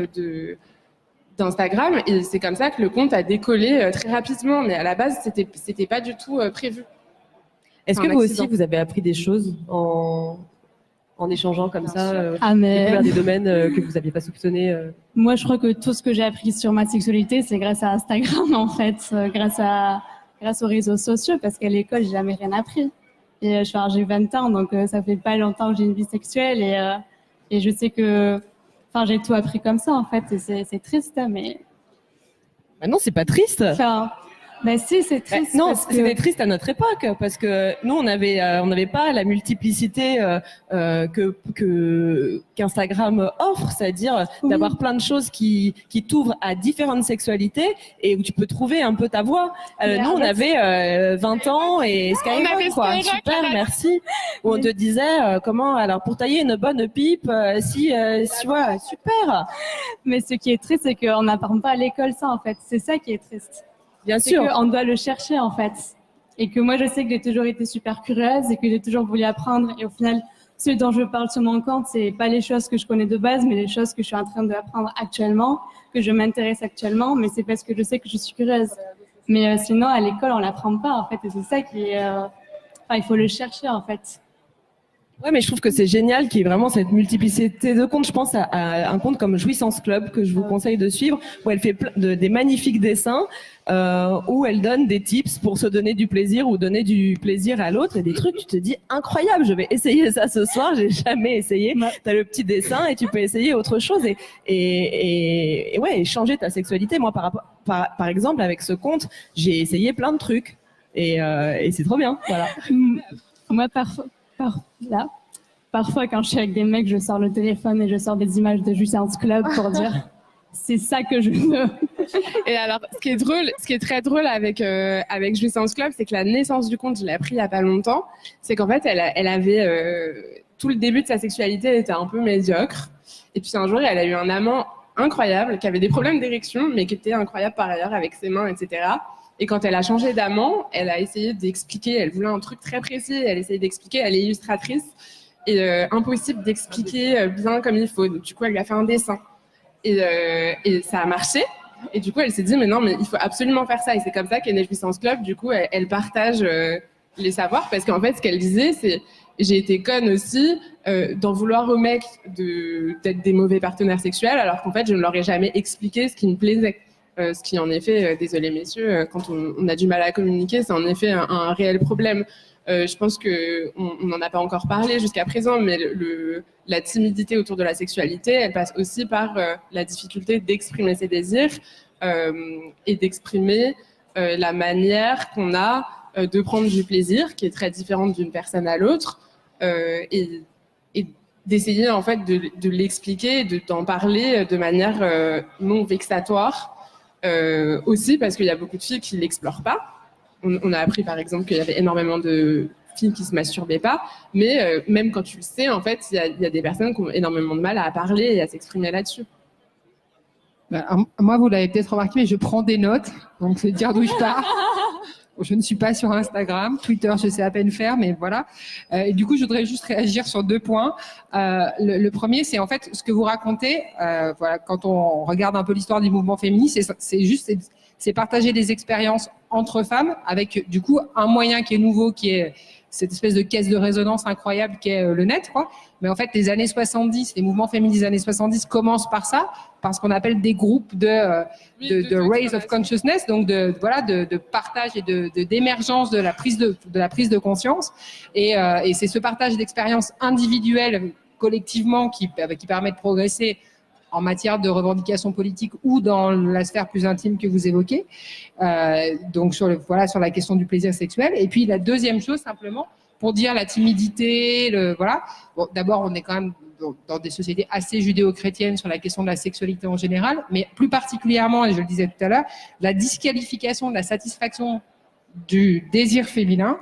d'Instagram, et c'est comme ça que le compte a décollé très rapidement, mais à la base c'était pas du tout prévu. Est-ce que vous aussi vous avez appris des choses en échangeant comme ça, découvert des domaines que vous n'aviez pas soupçonnés? Moi, je crois que tout ce que j'ai appris sur ma sexualité, c'est grâce à Instagram en fait, grâce aux réseaux sociaux, parce qu'à l'école j'ai jamais rien appris. Et j'ai 20 ans, donc ça fait pas longtemps que j'ai une vie sexuelle, et je sais que j'ai tout appris comme ça, en fait, et c'est triste, mais... Bah non, c'est pas triste. Si, c'est triste. Non, c'était triste à notre époque, parce que nous, on n'avait pas la multiplicité qu'Instagram offre, c'est-à-dire d'avoir plein de choses qui t'ouvrent à différentes sexualités et où tu peux trouver un peu ta voix. Nous, on avait 20 ans et Skyrock, quoi. Super, merci. Où on te disait comment, alors pour tailler une bonne pipe, si tu vois, super. Mais ce qui est triste, c'est qu'on n'apprend pas à l'école ça, en fait. C'est ça qui est triste. Bien C'est sûr. qu'on doit le chercher en fait. Et que moi, je sais que j'ai toujours été super curieuse et que j'ai toujours voulu apprendre. Et au final, ce dont je parle sur mon compte, c'est pas les choses que je connais de base, mais les choses que je suis en train d'apprendre actuellement, que je m'intéresse actuellement, mais c'est parce que je sais que je suis curieuse. Mais sinon, à l'école, on l'apprend pas en fait. Et c'est ça qui est... Enfin, il faut le chercher en fait. Ouais, mais je trouve que c'est génial qu'il y ait vraiment cette multiplicité de comptes. Je pense à un compte comme Jouissance Club que je vous conseille de suivre, où elle fait des magnifiques dessins, où elle donne des tips pour se donner du plaisir ou donner du plaisir à l'autre et des trucs. Tu te dis incroyable, je vais essayer ça ce soir. J'ai jamais essayé. Ouais. T'as le petit dessin et tu peux essayer autre chose et ouais, et changer ta sexualité. Moi, par exemple, avec ce compte, j'ai essayé plein de trucs et c'est trop bien. Voilà. Moi, parfois, quand je suis avec des mecs, je sors le téléphone et je sors des images de Jouissance Club pour dire c'est ça que je veux. Et alors, ce qui est très drôle avec Jouissance Club, c'est que la naissance du compte, je l'ai appris il y a pas longtemps. C'est qu'en fait, elle avait tout le début de sa sexualité, elle était un peu médiocre. Et puis un jour, elle a eu un amant incroyable qui avait des problèmes d'érection, mais qui était incroyable par ailleurs avec ses mains, etc. Et quand elle a changé d'amant, elle a essayé d'expliquer. Elle voulait un truc très précis. Elle essayait d'expliquer. Elle est illustratrice et impossible d'expliquer bien comme il faut. Donc, du coup, elle lui a fait un dessin. Et ça a marché. Et du coup, elle s'est dit, mais non, mais il faut absolument faire ça. Et c'est comme ça qu'est né Jouissance Club. Du coup, elle partage les savoirs. Parce qu'en fait, ce qu'elle disait, c'est j'ai été conne aussi d'en vouloir aux mecs d'être des mauvais partenaires sexuels, alors qu'en fait, je ne leur ai jamais expliqué ce qui me plaisait. Ce qui, en effet, désolé messieurs, quand on a du mal à communiquer, c'est en effet un réel problème. Je pense qu'on n'en a pas encore parlé jusqu'à présent, mais la timidité autour de la sexualité, elle passe aussi par la difficulté d'exprimer ses désirs et d'exprimer la manière qu'on a de prendre du plaisir, qui est très différente d'une personne à l'autre, et d'essayer en fait de l'expliquer, d'en parler de manière non vexatoire. Aussi parce qu'il y a beaucoup de filles qui ne l'explorent pas. On a appris par exemple qu'il y avait énormément de filles qui ne se masturbaient pas, mais même quand tu le sais, en fait, il y a des personnes qui ont énormément de mal à parler et à s'exprimer là-dessus. Bah, moi, vous l'avez peut-être remarqué, mais je prends des notes, donc c'est dire d'où je pars. Je ne suis pas sur Instagram, Twitter, je sais à peine faire, mais voilà. Et du coup, je voudrais juste réagir sur 2 points. Le premier, c'est en fait ce que vous racontez. Voilà, quand on regarde un peu l'histoire du mouvement féministe, c'est partager des expériences entre femmes, avec du coup un moyen qui est nouveau, qui est cette espèce de caisse de résonance incroyable qui est le net, quoi. Mais en fait, les années 70, les mouvements féministes des années 70 commencent par ça, par ce qu'on appelle des groupes de raise of consciousness, donc de partage et d'émergence de la prise de conscience. Et c'est ce partage d'expériences individuelles collectivement qui permet de progresser en matière de revendications politiques ou dans la sphère plus intime que vous évoquez. Donc sur la question du plaisir sexuel. Et puis la deuxième chose, simplement, pour dire la timidité, voilà. Bon, d'abord, on est quand même dans des sociétés assez judéo-chrétiennes sur la question de la sexualité en général, mais plus particulièrement, et je le disais tout à l'heure, la disqualification de la satisfaction du désir féminin,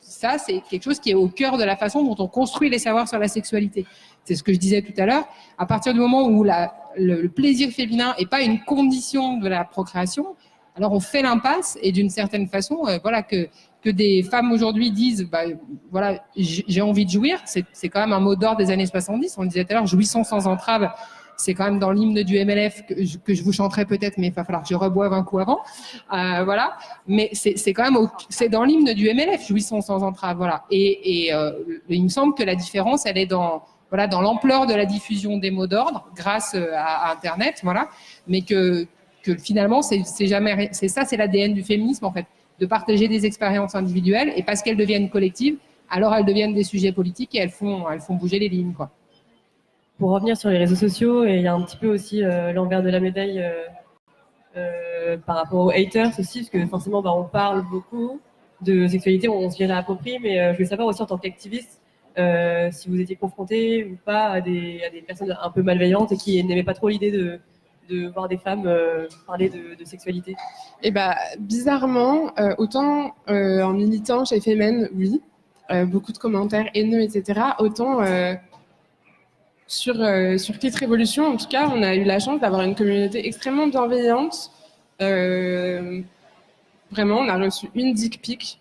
ça c'est quelque chose qui est au cœur de la façon dont on construit les savoirs sur la sexualité. C'est ce que je disais tout à l'heure. À partir du moment où le plaisir féminin n'est pas une condition de la procréation, alors on fait l'impasse et d'une certaine façon, voilà que des femmes aujourd'hui disent, voilà, j'ai envie de jouir, c'est quand même un mot d'ordre des années 70. On le disait tout à l'heure, jouissons sans entrave. C'est quand même dans l'hymne du MLF que je vous chanterai peut-être, mais il va falloir que je reboive un coup avant. Voilà. Mais c'est quand même c'est dans l'hymne du MLF, jouissons sans entrave. Voilà. Et il me semble que la différence, elle est dans l'ampleur de la diffusion des mots d'ordre grâce à Internet. Voilà. Mais que finalement, c'est l'ADN du féminisme, en fait, de partager des expériences individuelles et parce qu'elles deviennent collectives, alors elles deviennent des sujets politiques et elles font bouger les lignes, quoi. Pour revenir sur les réseaux sociaux, et il y a un petit peu aussi l'envers de la médaille par rapport aux haters aussi, parce que forcément, on parle beaucoup de sexualité, on se les réapproprie, mais je voulais savoir aussi en tant qu'activiste, si vous étiez confronté ou pas à des personnes un peu malveillantes et qui n'aimaient pas trop l'idée de voir des femmes parler de sexualité. Et bizarrement, autant en militant chez Femen, oui, beaucoup de commentaires haineux, etc., autant... Sur Kit Révolution, en tout cas, on a eu la chance d'avoir une communauté extrêmement bienveillante vraiment, on a reçu une dick pic.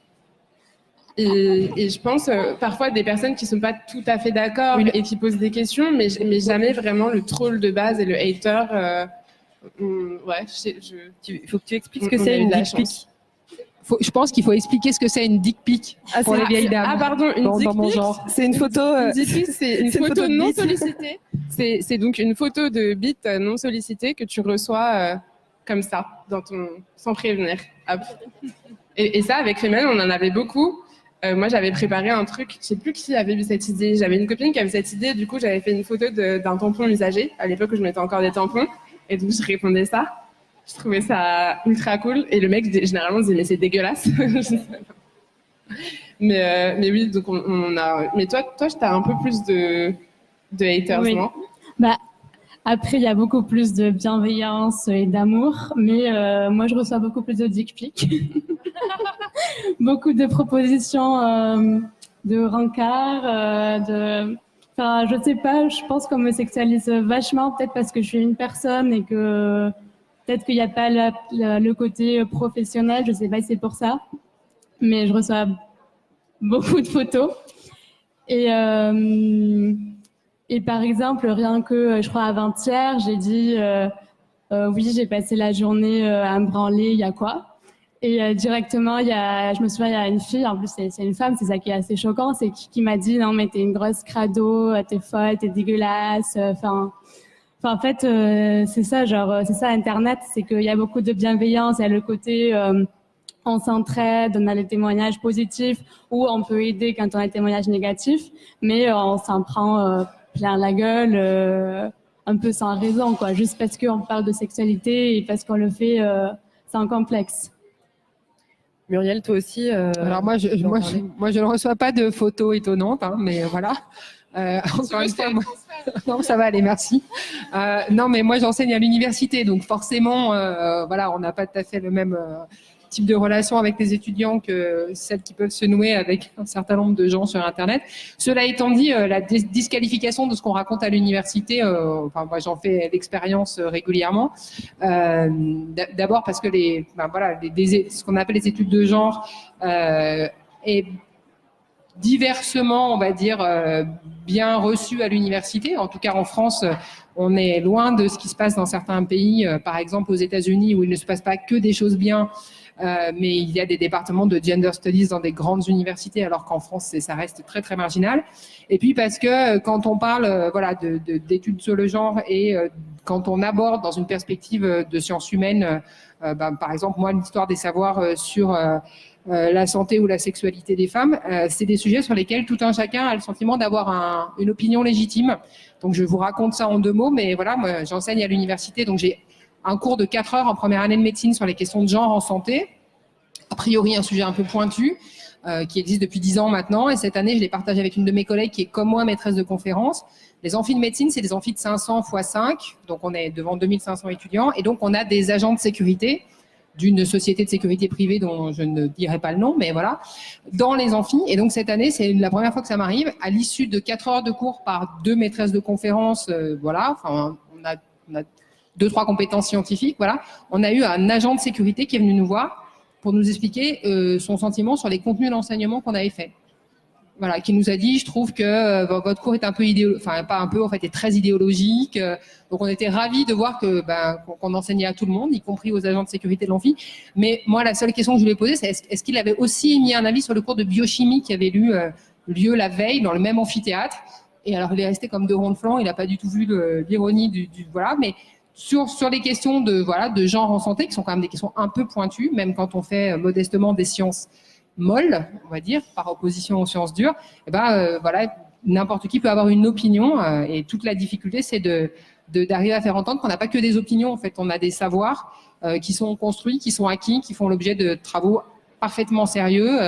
Et je pense parfois des personnes qui sont pas tout à fait d'accord et qui posent des questions, mais jamais vraiment le troll de base et le hater. Ouais, Il faut que tu expliques ce que c'est une dick pic. Je pense qu'il faut expliquer ce que c'est une dick pic pour les vieilles dames. Ah pardon, une dick dans mon pic. genre. C'est une photo. Une dick pic, c'est une photo de non bite. sollicitée. C'est donc une photo de bite non sollicitée que tu reçois comme ça, sans prévenir. Hop. Et ça, avec Femelle, on en avait beaucoup. Moi, j'avais préparé un truc, je sais plus qui avait eu cette idée. J'avais une copine qui avait cette idée, du coup, j'avais fait une photo d'un tampon usagé, à l'époque où je mettais encore des tampons, et donc je répondais ça. Je trouvais ça ultra cool, et le mec, généralement, disait, mais c'est dégueulasse. mais oui, donc on a... Mais toi, t'as un peu plus de haters, Oui. non? Bah, après, il y a beaucoup plus de bienveillance et d'amour, mais moi, je reçois beaucoup plus de dick pics. Beaucoup de propositions de rencard, Enfin, je sais pas, je pense qu'on me sexualise vachement, peut-être parce que je suis une personne et que peut-être qu'il n'y a pas le côté professionnel, je sais pas si c'est pour ça, mais je reçois beaucoup de photos. Et par exemple, rien que, je crois, avant-hier, j'ai dit oui, j'ai passé la journée à me branler, il y a quoi? Et directement, je me souviens, il y a une fille, en plus c'est une femme, c'est ça qui est assez choquant, c'est qui m'a dit non mais t'es une grosse crado, t'es folle, t'es dégueulasse. Enfin, en fait, c'est ça, c'est ça Internet, c'est qu'il y a beaucoup de bienveillance, il y a le côté on s'entraide, on a des témoignages positifs ou on peut aider quand on a des témoignages négatifs, mais on s'en prend plein la gueule, un peu sans raison, quoi, juste parce qu'on parle de sexualité et parce qu'on le fait sans complexe. Muriel, toi aussi. Alors moi, je ne reçois pas de photos étonnantes, hein, mais voilà. Encore une fois, non, ça va aller, merci. Non, mais moi, j'enseigne à l'université, donc forcément, voilà, on n'a pas tout à fait le même type de relation avec les étudiants que celles qui peuvent se nouer avec un certain nombre de gens sur Internet. Cela étant dit, la disqualification de ce qu'on raconte à l'université, enfin, moi, j'en fais l'expérience régulièrement. D'abord parce que ce qu'on appelle les études de genre est diversement, on va dire, bien reçu à l'université. En tout cas, en France, on est loin de ce qui se passe dans certains pays, par exemple aux États-Unis, où il ne se passe pas que des choses bien, mais il y a des départements de gender studies dans des grandes universités, alors qu'en France, ça reste très, très marginal. Et puis parce que quand on parle d'études sur le genre et quand on aborde dans une perspective de sciences humaines, par exemple, moi, l'histoire des savoirs sur la santé ou la sexualité des femmes, c'est des sujets sur lesquels tout un chacun a le sentiment d'avoir une opinion légitime. Donc je vous raconte ça en 2 mots, mais voilà, moi j'enseigne à l'université, donc j'ai un cours de 4 heures en première année de médecine sur les questions de genre en santé. A priori un sujet un peu pointu, qui existe depuis 10 ans maintenant, et cette année je l'ai partagé avec une de mes collègues qui est comme moi maîtresse de conférence. Les amphis de médecine, c'est des amphis de 500 x 5, donc on est devant 2500 étudiants, et donc on a des agents de sécurité d'une société de sécurité privée dont je ne dirai pas le nom, mais voilà, dans les amphis. Et donc cette année, c'est la première fois que ça m'arrive. À l'issue de 4 heures de cours par 2 maîtresses de conférences, voilà, enfin, on a 2-3 compétences scientifiques, voilà. On a eu un agent de sécurité qui est venu nous voir pour nous expliquer son sentiment sur les contenus d'enseignement qu'on avait fait. Voilà, qui nous a dit, je trouve que votre cours est un peu enfin pas un peu, en fait, est très idéologique. Donc on était ravis de voir qu'on enseignait à tout le monde, y compris aux agents de sécurité de l'amphi. Mais moi, la seule question que je lui ai posée, c'est est-ce qu'il avait aussi émis un avis sur le cours de biochimie qui avait eu lieu la veille dans le même amphithéâtre. Et alors il est resté comme 2 ronds de flanc, il n'a pas du tout vu l'ironie du voilà, mais sur les questions de genre en santé, qui sont quand même des questions un peu pointues, même quand on fait modestement des sciences molles, on va dire, par opposition aux sciences dures, et voilà, n'importe qui peut avoir une opinion, et toute la difficulté, c'est d'arriver à faire entendre qu'on n'a pas que des opinions, en fait, on a des savoirs qui sont construits, qui sont acquis, qui font l'objet de travaux parfaitement sérieux,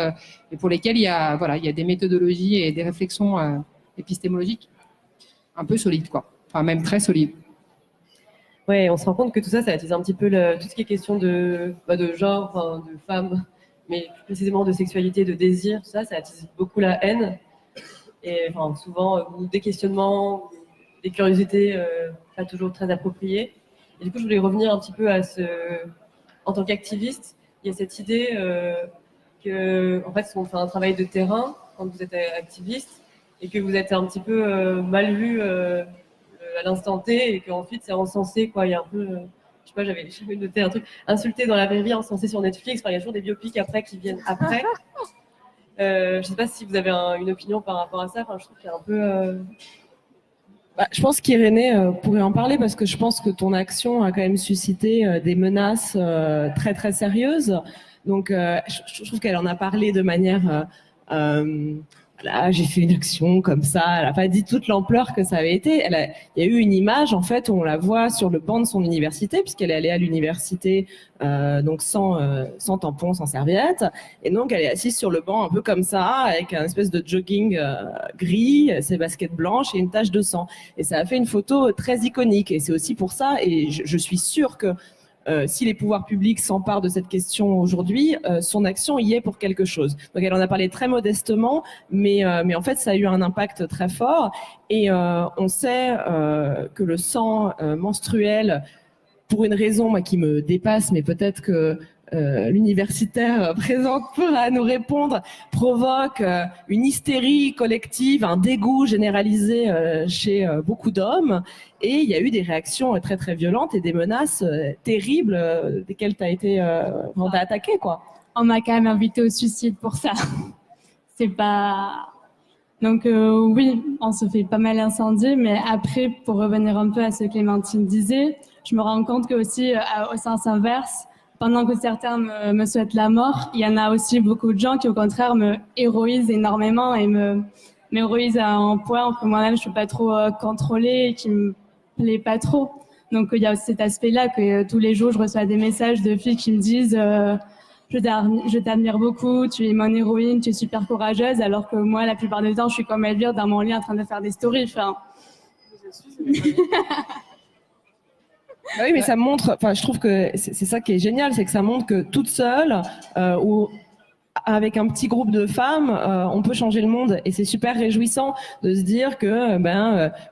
et pour lesquels il y a des méthodologies et des réflexions épistémologiques un peu solides, quoi. Enfin, même très solides. Ouais, on se rend compte que tout ça attise un petit peu tout ce qui est question de genre, enfin, de femmes, mais plus précisément de sexualité, de désir, tout ça attise beaucoup la haine. Et enfin, souvent, des questionnements, des curiosités pas toujours très appropriées. Et du coup, je voulais revenir un petit peu en tant qu'activiste, il y a cette idée que, en fait, on fait un travail de terrain quand vous êtes activiste et que vous êtes un petit peu mal vu à l'instant T et qu'ensuite c'est encensé, quoi. Il y a un peu, je sais pas, j'avais noté un truc, insulté dans la vraie vie, encensé sur Netflix. Enfin, il y a toujours des biopics après qui viennent après. Je sais pas si vous avez une opinion par rapport à ça. Enfin, je trouve qu'il y a un peu. Je pense qu'Irénée pourrait en parler parce que je pense que ton action a quand même suscité des menaces très très sérieuses. Donc, je trouve qu'elle en a parlé de manière voilà, j'ai fait une action comme ça. Elle n'a pas dit toute l'ampleur que ça avait été. Il y a eu une image, en fait, où on la voit sur le banc de son université, puisqu'elle est allée à l'université donc sans tampon, sans serviette. Et donc, elle est assise sur le banc un peu comme ça, avec un espèce de jogging gris, ses baskets blanches et une tache de sang. Et ça a fait une photo très iconique. Et c'est aussi pour ça, et je suis sûre que si les pouvoirs publics s'emparent de cette question aujourd'hui, son action y est pour quelque chose. Donc elle en a parlé très modestement, mais en fait ça a eu un impact très fort. Et on sait que le sang menstruel, pour une raison moi, qui me dépasse, mais peut-être que l'universitaire présente pourra nous répondre, provoque une hystérie collective, un dégoût généralisé chez beaucoup d'hommes. Et il y a eu des réactions très très violentes et des menaces terribles desquelles tu as été attaqué, quoi. On m'a quand même invité au suicide pour ça. C'est pas... Donc oui, on se fait pas mal incendier, mais après, pour revenir un peu à ce que Clémentine disait, je me rends compte que aussi au sens inverse, pendant que certains me souhaitent la mort, il y en a aussi beaucoup de gens qui au contraire me héroïsent énormément et m'héroïsent à un point que moi-même je ne peux pas trop contrôler et qui me plaît pas trop. Donc il y a aussi cet aspect-là que tous les jours je reçois des messages de filles qui me disent je t'admire beaucoup, tu es mon héroïne, tu es super courageuse, alors que moi la plupart du temps je suis comme Elvire dans mon lit en train de faire des stories. Enfin... Oui, mais ça montre, enfin, je trouve que c'est ça qui est génial, c'est que ça montre que toute seule ou avec un petit groupe de femmes, on peut changer le monde et c'est super réjouissant de se dire que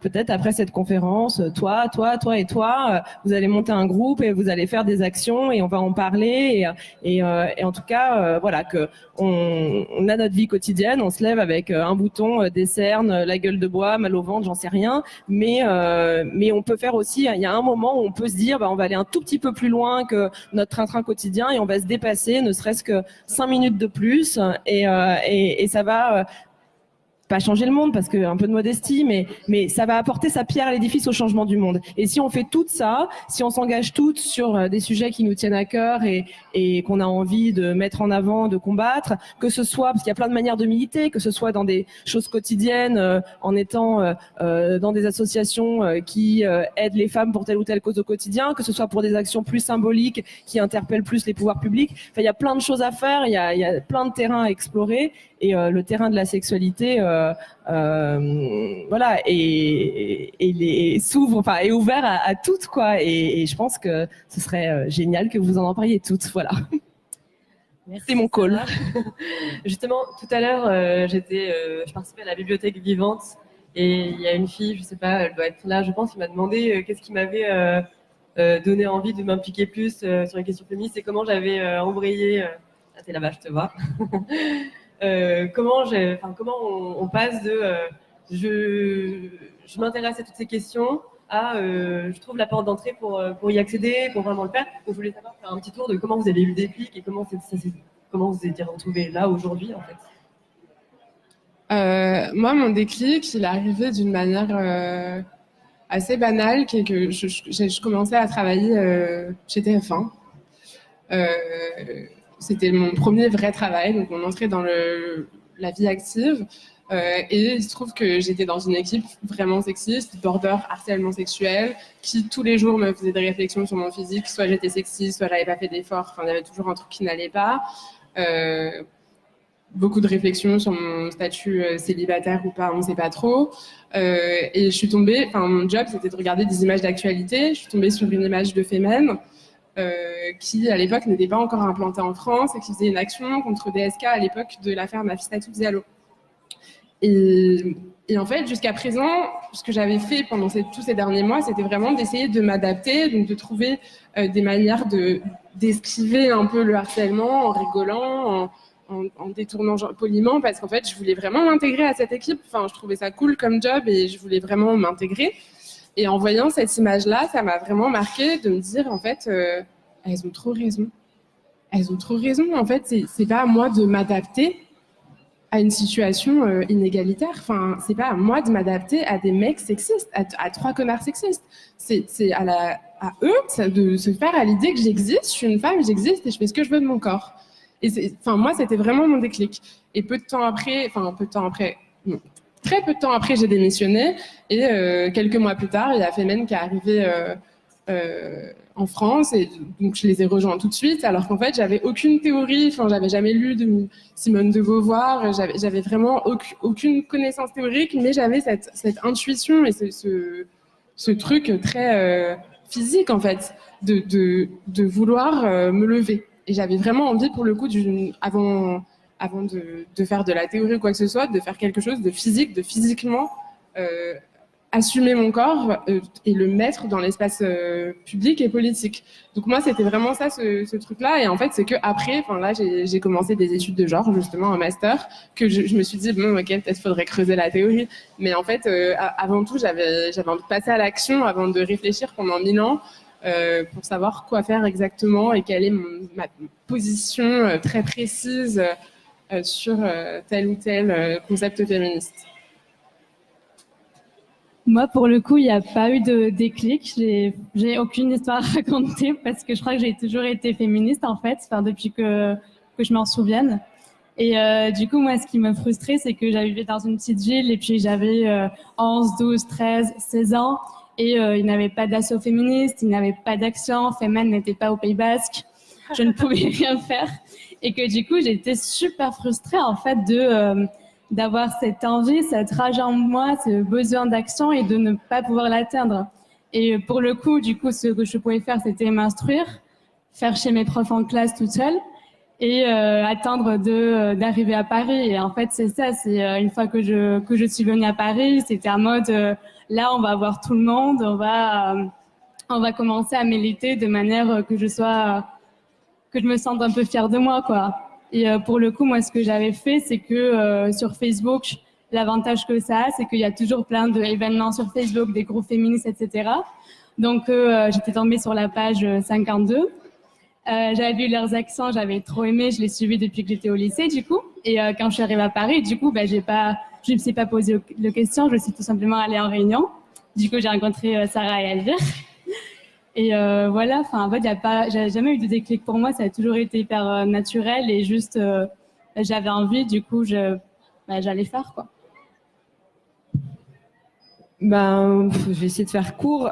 peut-être après cette conférence, toi et toi, vous allez monter un groupe et vous allez faire des actions et on va en parler et en tout cas voilà que on a notre vie quotidienne, on se lève avec un bouton, des cernes, la gueule de bois, mal au ventre, j'en sais rien, mais on peut faire aussi, il y a un moment où on peut se dire on va aller un tout petit peu plus loin que notre train-train quotidien et on va se dépasser, ne serait-ce que 5 minutes de plus et ça va pas changer le monde parce que un peu de modestie, mais ça va apporter sa pierre à l'édifice au changement du monde. Et si on fait tout ça, si on s'engage toutes sur des sujets qui nous tiennent à cœur et qu'on a envie de mettre en avant, de combattre, que ce soit parce qu'il y a plein de manières de militer, que ce soit dans des choses quotidiennes, en étant dans des associations qui aident les femmes pour telle ou telle cause au quotidien, que ce soit pour des actions plus symboliques qui interpellent plus les pouvoirs publics. Enfin, il y a plein de choses à faire, il y a plein de terrains à explorer. Et le terrain de la sexualité, voilà, et s'ouvre, enfin, est ouvert à toutes, quoi. Et je pense que ce serait génial que vous en parliez toutes, voilà. C'est mon call. Justement, tout à l'heure, je participais à la bibliothèque vivante et il y a une fille, je sais pas, elle doit être là, je pense, qui m'a demandé qu'est-ce qui m'avait donné envie de m'impliquer plus sur les questions féministes et comment j'avais embrayé. Ah, t'es là-bas, je te vois. Comment on passe de je m'intéresse à toutes ces questions à je trouve la porte d'entrée pour y accéder, pour vraiment le faire. Donc, je voulais savoir faire un petit tour de comment vous avez eu le déclic et comment vous étiez retrouvés là aujourd'hui en fait. Moi, mon déclic, il est arrivé d'une manière assez banale, qui est que je commençais à travailler chez TF1. C'était mon premier vrai travail, donc on entrait dans la vie active. Et il se trouve que j'étais dans une équipe vraiment sexiste, border harcèlement sexuel, qui tous les jours me faisait des réflexions sur mon physique, soit j'étais sexiste, soit j'avais pas fait d'efforts, enfin il y avait toujours un truc qui n'allait pas. Beaucoup de réflexions sur mon statut célibataire ou pas, on ne sait pas trop. Et je suis tombée, enfin mon job c'était de regarder des images d'actualité, je suis tombée sur une image de Femen, qui à l'époque n'était pas encore implantée en France et qui faisait une action contre DSK à l'époque de l'affaire Nafissatou Diallo. Et en fait, jusqu'à présent, ce que j'avais fait pendant tous ces derniers mois, c'était vraiment d'essayer de m'adapter, donc de trouver des manières d'esquiver un peu le harcèlement en rigolant, en détournant poliment, parce qu'en fait, je voulais vraiment m'intégrer à cette équipe. Enfin, je trouvais ça cool comme job et je voulais vraiment m'intégrer. Et en voyant cette image-là, ça m'a vraiment marqué de me dire, en fait, elles ont trop raison. Elles ont trop raison. En fait, c'est pas à moi de m'adapter à une situation inégalitaire. Enfin, c'est pas à moi de m'adapter à des mecs sexistes, à 3 connards sexistes. C'est à eux de se faire à l'idée que j'existe, je suis une femme, j'existe et je fais ce que je veux de mon corps. Et moi, c'était vraiment mon déclic. Et très peu de temps après, j'ai démissionné. Et quelques mois plus tard, il y a Femen qui est arrivé en France. Et donc, je les ai rejoints tout de suite. Alors qu'en fait, j'avais aucune théorie. Enfin, j'avais jamais lu de Simone de Beauvoir. J'avais vraiment aucune connaissance théorique. Mais j'avais cette intuition et ce truc très physique, en fait, de vouloir me lever. Et j'avais vraiment envie, pour le coup, avant de faire de la théorie ou quoi que ce soit, de faire quelque chose de physique, de physiquement assumer mon corps et le mettre dans l'espace public et politique. Donc moi, c'était vraiment ça, ce truc-là. Et en fait, c'est qu'après, là, j'ai commencé des études de genre, justement, un master, que je me suis dit, bon, ok, peut-être faudrait creuser la théorie. Mais en fait, avant tout, j'avais envie de passer à l'action avant de réfléchir pendant 1000 ans. Pour savoir quoi faire exactement et quelle est ma position très précise sur tel ou tel concept féministe. Moi, pour le coup, il n'y a pas eu de déclic. J'ai aucune histoire à raconter parce que je crois que j'ai toujours été féministe, en fait, depuis que je m'en souvienne. Et du coup, moi, ce qui me frustrait, c'est que j'habitais dans une petite ville et puis j'avais 11, 12, 13, 16 ans. Et il n'avait pas d'assaut féministe, il n'avait pas d'action, Femen n'était pas au Pays Basque, je ne pouvais rien faire. Et que du coup, j'étais super frustrée en fait d'avoir cette envie, cette rage en moi, ce besoin d'action et de ne pas pouvoir l'atteindre. Et pour le coup, du coup, ce que je pouvais faire, c'était m'instruire, faire chez mes profs en classe toute seule et attendre d'arriver à Paris. Et en fait, c'est ça, c'est une fois que je suis venue à Paris, c'était en mode là, on va voir tout le monde, on va commencer à militer de manière que je me sente un peu fière de moi, quoi. Et pour le coup, moi, ce que j'avais fait, c'est que sur Facebook, l'avantage que ça a, c'est qu'il y a toujours plein d'événements sur Facebook, des groupes féministes, etc. Donc, j'étais tombée sur la page 52. J'avais vu leurs accents, j'avais trop aimé, je les suivais depuis que j'étais au lycée, du coup. Et quand je suis arrivée à Paris, du coup, je ne me suis pas posé de questions, je suis tout simplement allée en réunion. Du coup, j'ai rencontré Sarah et Elvire. Et voilà, en fait, j'ai jamais eu de déclic pour moi, ça a toujours été hyper naturel et juste, j'avais envie, du coup, j'allais faire, quoi. Je vais essayer de faire court.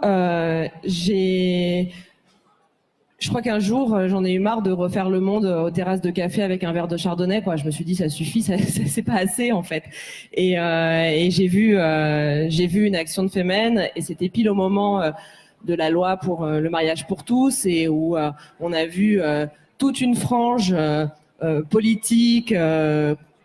Je crois qu'un jour, j'en ai eu marre de refaire le monde aux terrasses de café avec un verre de chardonnay, quoi. Je me suis dit, ça suffit, c'est pas assez, en fait. Et j'ai vu une action de Femen, et c'était pile au moment de la loi pour le mariage pour tous, et où on a vu toute une frange politique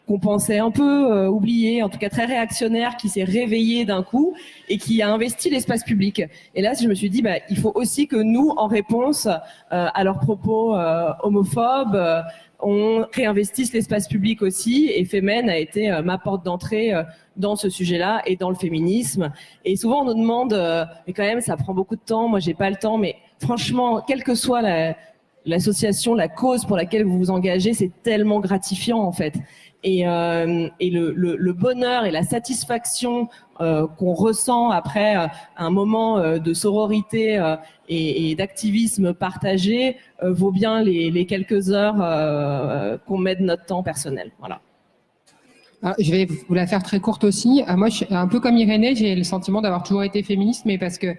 qu'on pensait un peu oubliée, en tout cas très réactionnaire, qui s'est réveillée d'un coup et qui a investi l'espace public. Et là, je me suis dit, il faut aussi que nous, en réponse à leurs propos homophobes, on réinvestisse l'espace public aussi. Et Femen a été ma porte d'entrée dans ce sujet-là et dans le féminisme. Et souvent, on nous demande, mais quand même, ça prend beaucoup de temps. Moi, j'ai pas le temps. Mais franchement, quelle que soit l'association, la cause pour laquelle vous vous engagez, c'est tellement gratifiant, en fait. Et le bonheur et la satisfaction qu'on ressent après un moment de sororité et d'activisme partagé vaut bien les quelques heures qu'on met de notre temps personnel. Voilà. Alors, je vais vous la faire très courte aussi. Moi, je suis un peu comme Irénée, j'ai le sentiment d'avoir toujours été féministe, mais parce que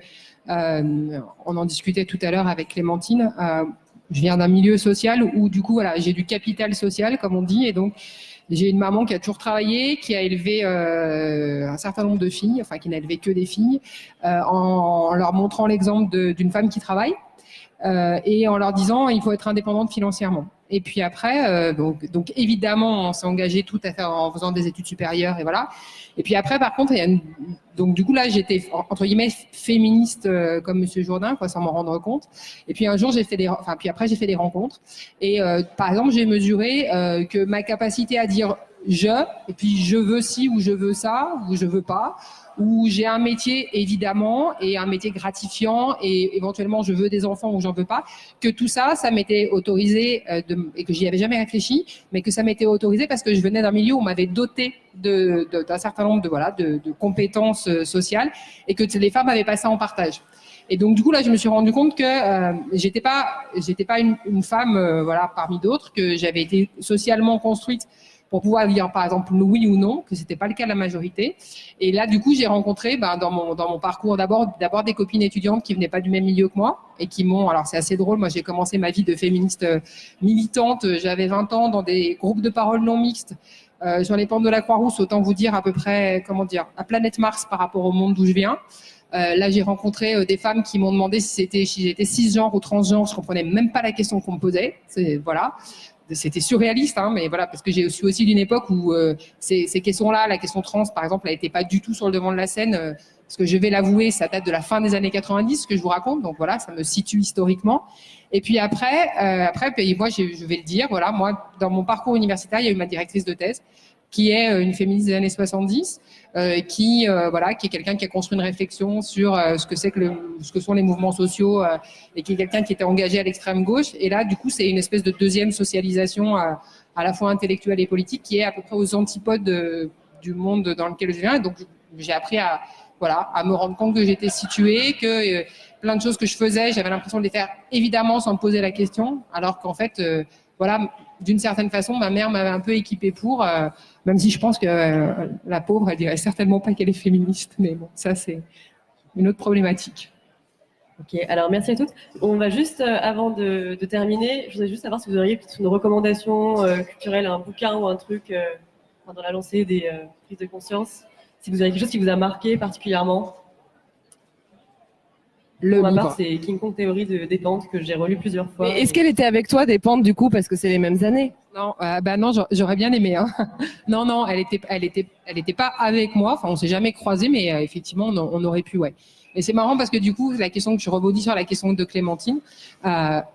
on en discutait tout à l'heure avec Clémentine. Je viens d'un milieu social où du coup, voilà, j'ai du capital social, comme on dit, et donc j'ai une maman qui a toujours travaillé, qui a élevé un certain nombre de filles, enfin qui n'a élevé que des filles, en leur montrant l'exemple d'une femme qui travaille et en leur disant il faut être indépendante financièrement. Et puis après, donc évidemment, on s'est engagé tout à fait en faisant des études supérieures et voilà. Et puis après, par contre, donc du coup là, j'étais entre guillemets féministe comme Monsieur Jourdain, quoi, sans m'en rendre compte. Et puis un jour, puis après, j'ai fait des rencontres. Et par exemple, j'ai mesuré que ma capacité à dire et puis je veux ci ou je veux ça ou je veux pas, ou j'ai un métier évidemment et un métier gratifiant et éventuellement je veux des enfants ou j'en veux pas, que tout ça, ça m'était autorisé et que j'y avais jamais réfléchi, mais que ça m'était autorisé parce que je venais d'un milieu où on m'avait doté d'un certain nombre de compétences sociales et que les femmes avaient pas ça en partage. Et donc du coup là, je me suis rendu compte que j'étais pas une femme voilà parmi d'autres, que j'avais été socialement construite pour pouvoir dire par exemple oui ou non, que c'était pas le cas de la majorité. Et là du coup j'ai rencontré dans mon parcours d'abord des copines étudiantes qui venaient pas du même milieu que moi et qui m'ont, alors c'est assez drôle, moi j'ai commencé ma vie de féministe militante, j'avais 20 ans dans des groupes de parole non mixtes sur les pentes de la Croix-Rousse, autant vous dire à peu près à planète Mars par rapport au monde d'où je viens. Là, j'ai rencontré des femmes qui m'ont demandé si j'étais cisgenre ou transgenre. Je comprenais même pas la question qu'on me posait. Voilà. C'était surréaliste, hein, mais voilà, parce que j'ai aussi d'une époque où ces questions-là, la question trans, par exemple, elle n'était pas du tout sur le devant de la scène. Parce que je vais l'avouer, ça date de la fin des années 90, ce que je vous raconte. Donc voilà, ça me situe historiquement. Et puis après, moi, je vais le dire, voilà, moi, dans mon parcours universitaire, il y a eu ma directrice de thèse, qui est une féministe des années 70, qui est quelqu'un qui a construit une réflexion sur ce que sont les mouvements sociaux et qui est quelqu'un qui était engagé à l'extrême gauche. Et là, du coup, c'est une espèce de deuxième socialisation à la fois intellectuelle et politique qui est à peu près aux antipodes du monde dans lequel je viens. Et donc, j'ai appris à me rendre compte que j'étais située, que plein de choses que je faisais, j'avais l'impression de les faire évidemment sans me poser la question, alors qu'en fait, d'une certaine façon, ma mère m'avait un peu équipée pour, même si je pense que la pauvre, elle dirait certainement pas qu'elle est féministe, mais bon, ça c'est une autre problématique. Ok, alors merci à toutes. On va juste, avant de terminer, je voudrais juste savoir si vous auriez peut-être une recommandation culturelle, un bouquin ou un truc dans la lancée des prises de conscience, si vous avez quelque chose qui vous a marqué particulièrement. Pour ma part, c'est King Kong Théorie des pentes que j'ai relu plusieurs fois. Mais est-ce qu'elle était avec toi des pentes du coup, parce que c'est les mêmes années? Non, non, j'aurais bien aimé. Hein. Non, elle était pas avec moi. Enfin, on s'est jamais croisés, mais effectivement, on aurait pu, ouais. Et c'est marrant parce que du coup, la question que je rebondis sur la question de Clémentine,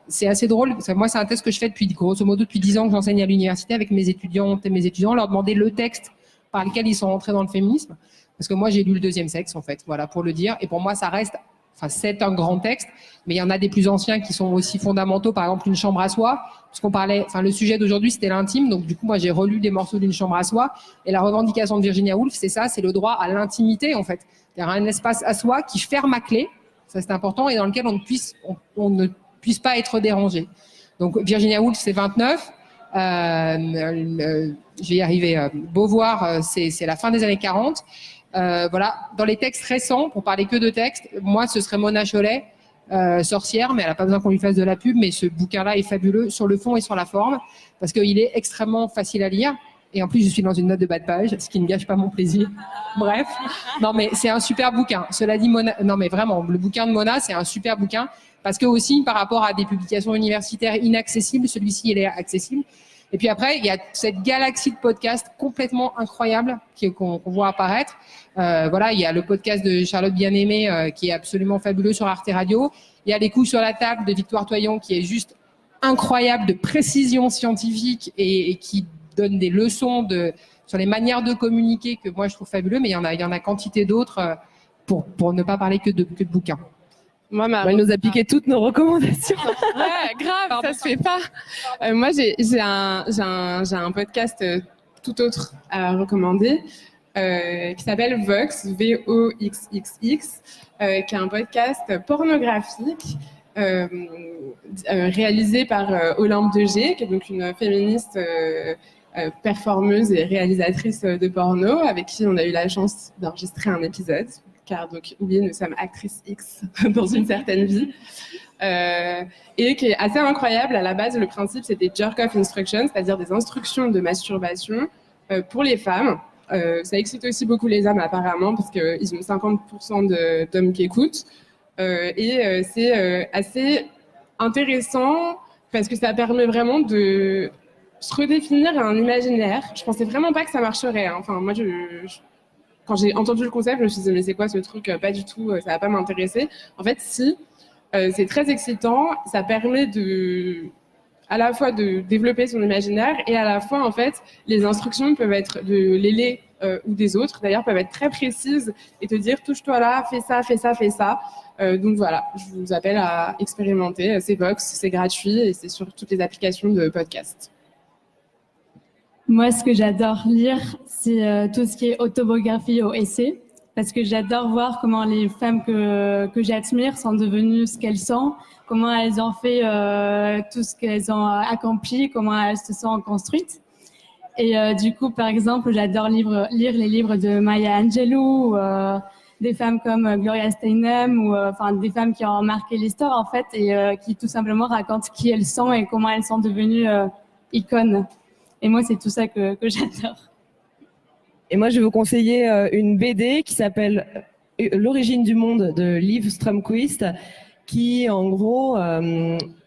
c'est assez drôle. Parce que moi, c'est un test que je fais grosso modo depuis 10 ans que j'enseigne à l'université avec mes étudiantes et mes étudiants, leur demander le texte par lequel ils sont rentrés dans le féminisme. Parce que moi, j'ai lu Le Deuxième Sexe, en fait, voilà, pour le dire. Et pour moi, ça reste. Enfin, c'est un grand texte, mais il y en a des plus anciens qui sont aussi fondamentaux. Par exemple, Une chambre à soi, parce qu'on parlait. Enfin, le sujet d'aujourd'hui, c'était l'intime. Donc, du coup, moi, j'ai relu des morceaux d'Une chambre à soi. Et la revendication de Virginia Woolf, c'est ça, c'est le droit à l'intimité, en fait. Il y a un espace à soi qui ferme à clé. Ça, c'est important, et dans lequel on ne puisse pas être dérangé. Donc, Virginia Woolf, c'est 29. Je vais y arriver. Beauvoir, c'est la fin des années 40. Voilà, dans les textes récents, pour parler que de textes, moi ce serait Mona Chollet, sorcière, mais elle n'a pas besoin qu'on lui fasse de la pub, mais ce bouquin-là est fabuleux sur le fond et sur la forme, parce qu'il est extrêmement facile à lire, et en plus je suis dans une note de bas de page, ce qui ne gâche pas mon plaisir. Bref, non mais c'est un super bouquin. Cela dit, non mais vraiment, le bouquin de Mona, c'est un super bouquin, parce que aussi par rapport à des publications universitaires inaccessibles, celui-ci il est accessible. Et puis après, il y a cette galaxie de podcasts complètement incroyable qu'on voit apparaître. Voilà, il y a le podcast de Charlotte Bien-Aimée qui est absolument fabuleux sur Arte Radio. Il y a Les couilles sur la table de Victoire Toyon qui est juste incroyable de précision scientifique et qui donne des leçons sur les manières de communiquer que moi je trouve fabuleux. Mais il y en a quantité d'autres pour ne pas parler que de bouquins. Moi, Elle nous a piqué toutes nos recommandations. Ouais, grave, ça se fait pas. Moi, j'ai un podcast tout autre à recommander qui s'appelle Vox, VOXXX, qui est un podcast pornographique réalisé par Olympe de G, qui est donc une féministe performeuse et réalisatrice de porno, avec qui on a eu la chance d'enregistrer un épisode. Car donc, oui, nous sommes actrices X dans une certaine vie. Et qui est assez incroyable. À la base, le principe, c'était jerk-off instructions, c'est-à-dire des instructions de masturbation pour les femmes. Ça excite aussi beaucoup les hommes, apparemment, parce qu'ils ont 50% d'hommes qui écoutent. C'est assez intéressant parce que ça permet vraiment de se redéfinir un imaginaire. Je pensais vraiment pas que ça marcherait. Hein. Enfin, moi, quand j'ai entendu le concept, je me suis dit, mais c'est quoi ce truc? Pas du tout, ça va pas m'intéresser. En fait, si, c'est très excitant. Ça permet à la fois de développer son imaginaire et à la fois, en fait, les instructions peuvent être de l'élé ou des autres, d'ailleurs, peuvent être très précises et te dire, touche-toi là, fais ça, fais ça, fais ça. Donc voilà, je vous appelle à expérimenter. C'est Vox, c'est gratuit et c'est sur toutes les applications de podcast. Moi, ce que j'adore lire, c'est tout ce qui est autobiographie ou essai, parce que j'adore voir comment les femmes que j'admire sont devenues ce qu'elles sont, comment elles ont fait tout ce qu'elles ont accompli, comment elles se sont construites. Et du coup, par exemple, j'adore lire les livres de Maya Angelou, des femmes comme Gloria Steinem, ou enfin des femmes qui ont marqué l'histoire en fait, et qui tout simplement racontent qui elles sont et comment elles sont devenues icônes. Et moi, c'est tout ça que j'adore. Et moi, je vais vous conseiller une BD qui s'appelle L'origine du monde de Liv Strömquist, qui, en gros,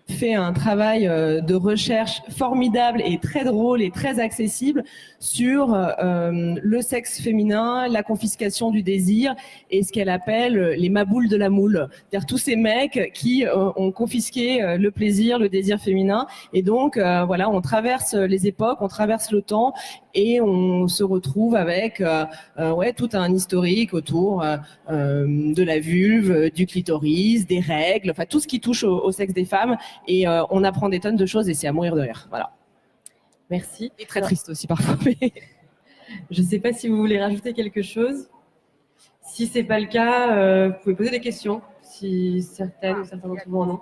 fait un travail de recherche formidable et très drôle et très accessible sur le sexe féminin, la confiscation du désir et ce qu'elle appelle les maboules de la moule. C'est-à-dire tous ces mecs qui ont confisqué le plaisir, le désir féminin. Et donc, voilà, on traverse les époques, on traverse le temps et on se retrouve avec tout un historique autour de la vulve, du clitoris, des règles, enfin tout ce qui touche au sexe des femmes. Et on apprend des tonnes de choses et c'est à mourir de rire. Voilà. Merci. Et très triste aussi parfois. Je ne sais pas si vous voulez rajouter quelque chose. Si ce n'est pas le cas, vous pouvez poser des questions, si certaines ou certains d'entre vous en ont.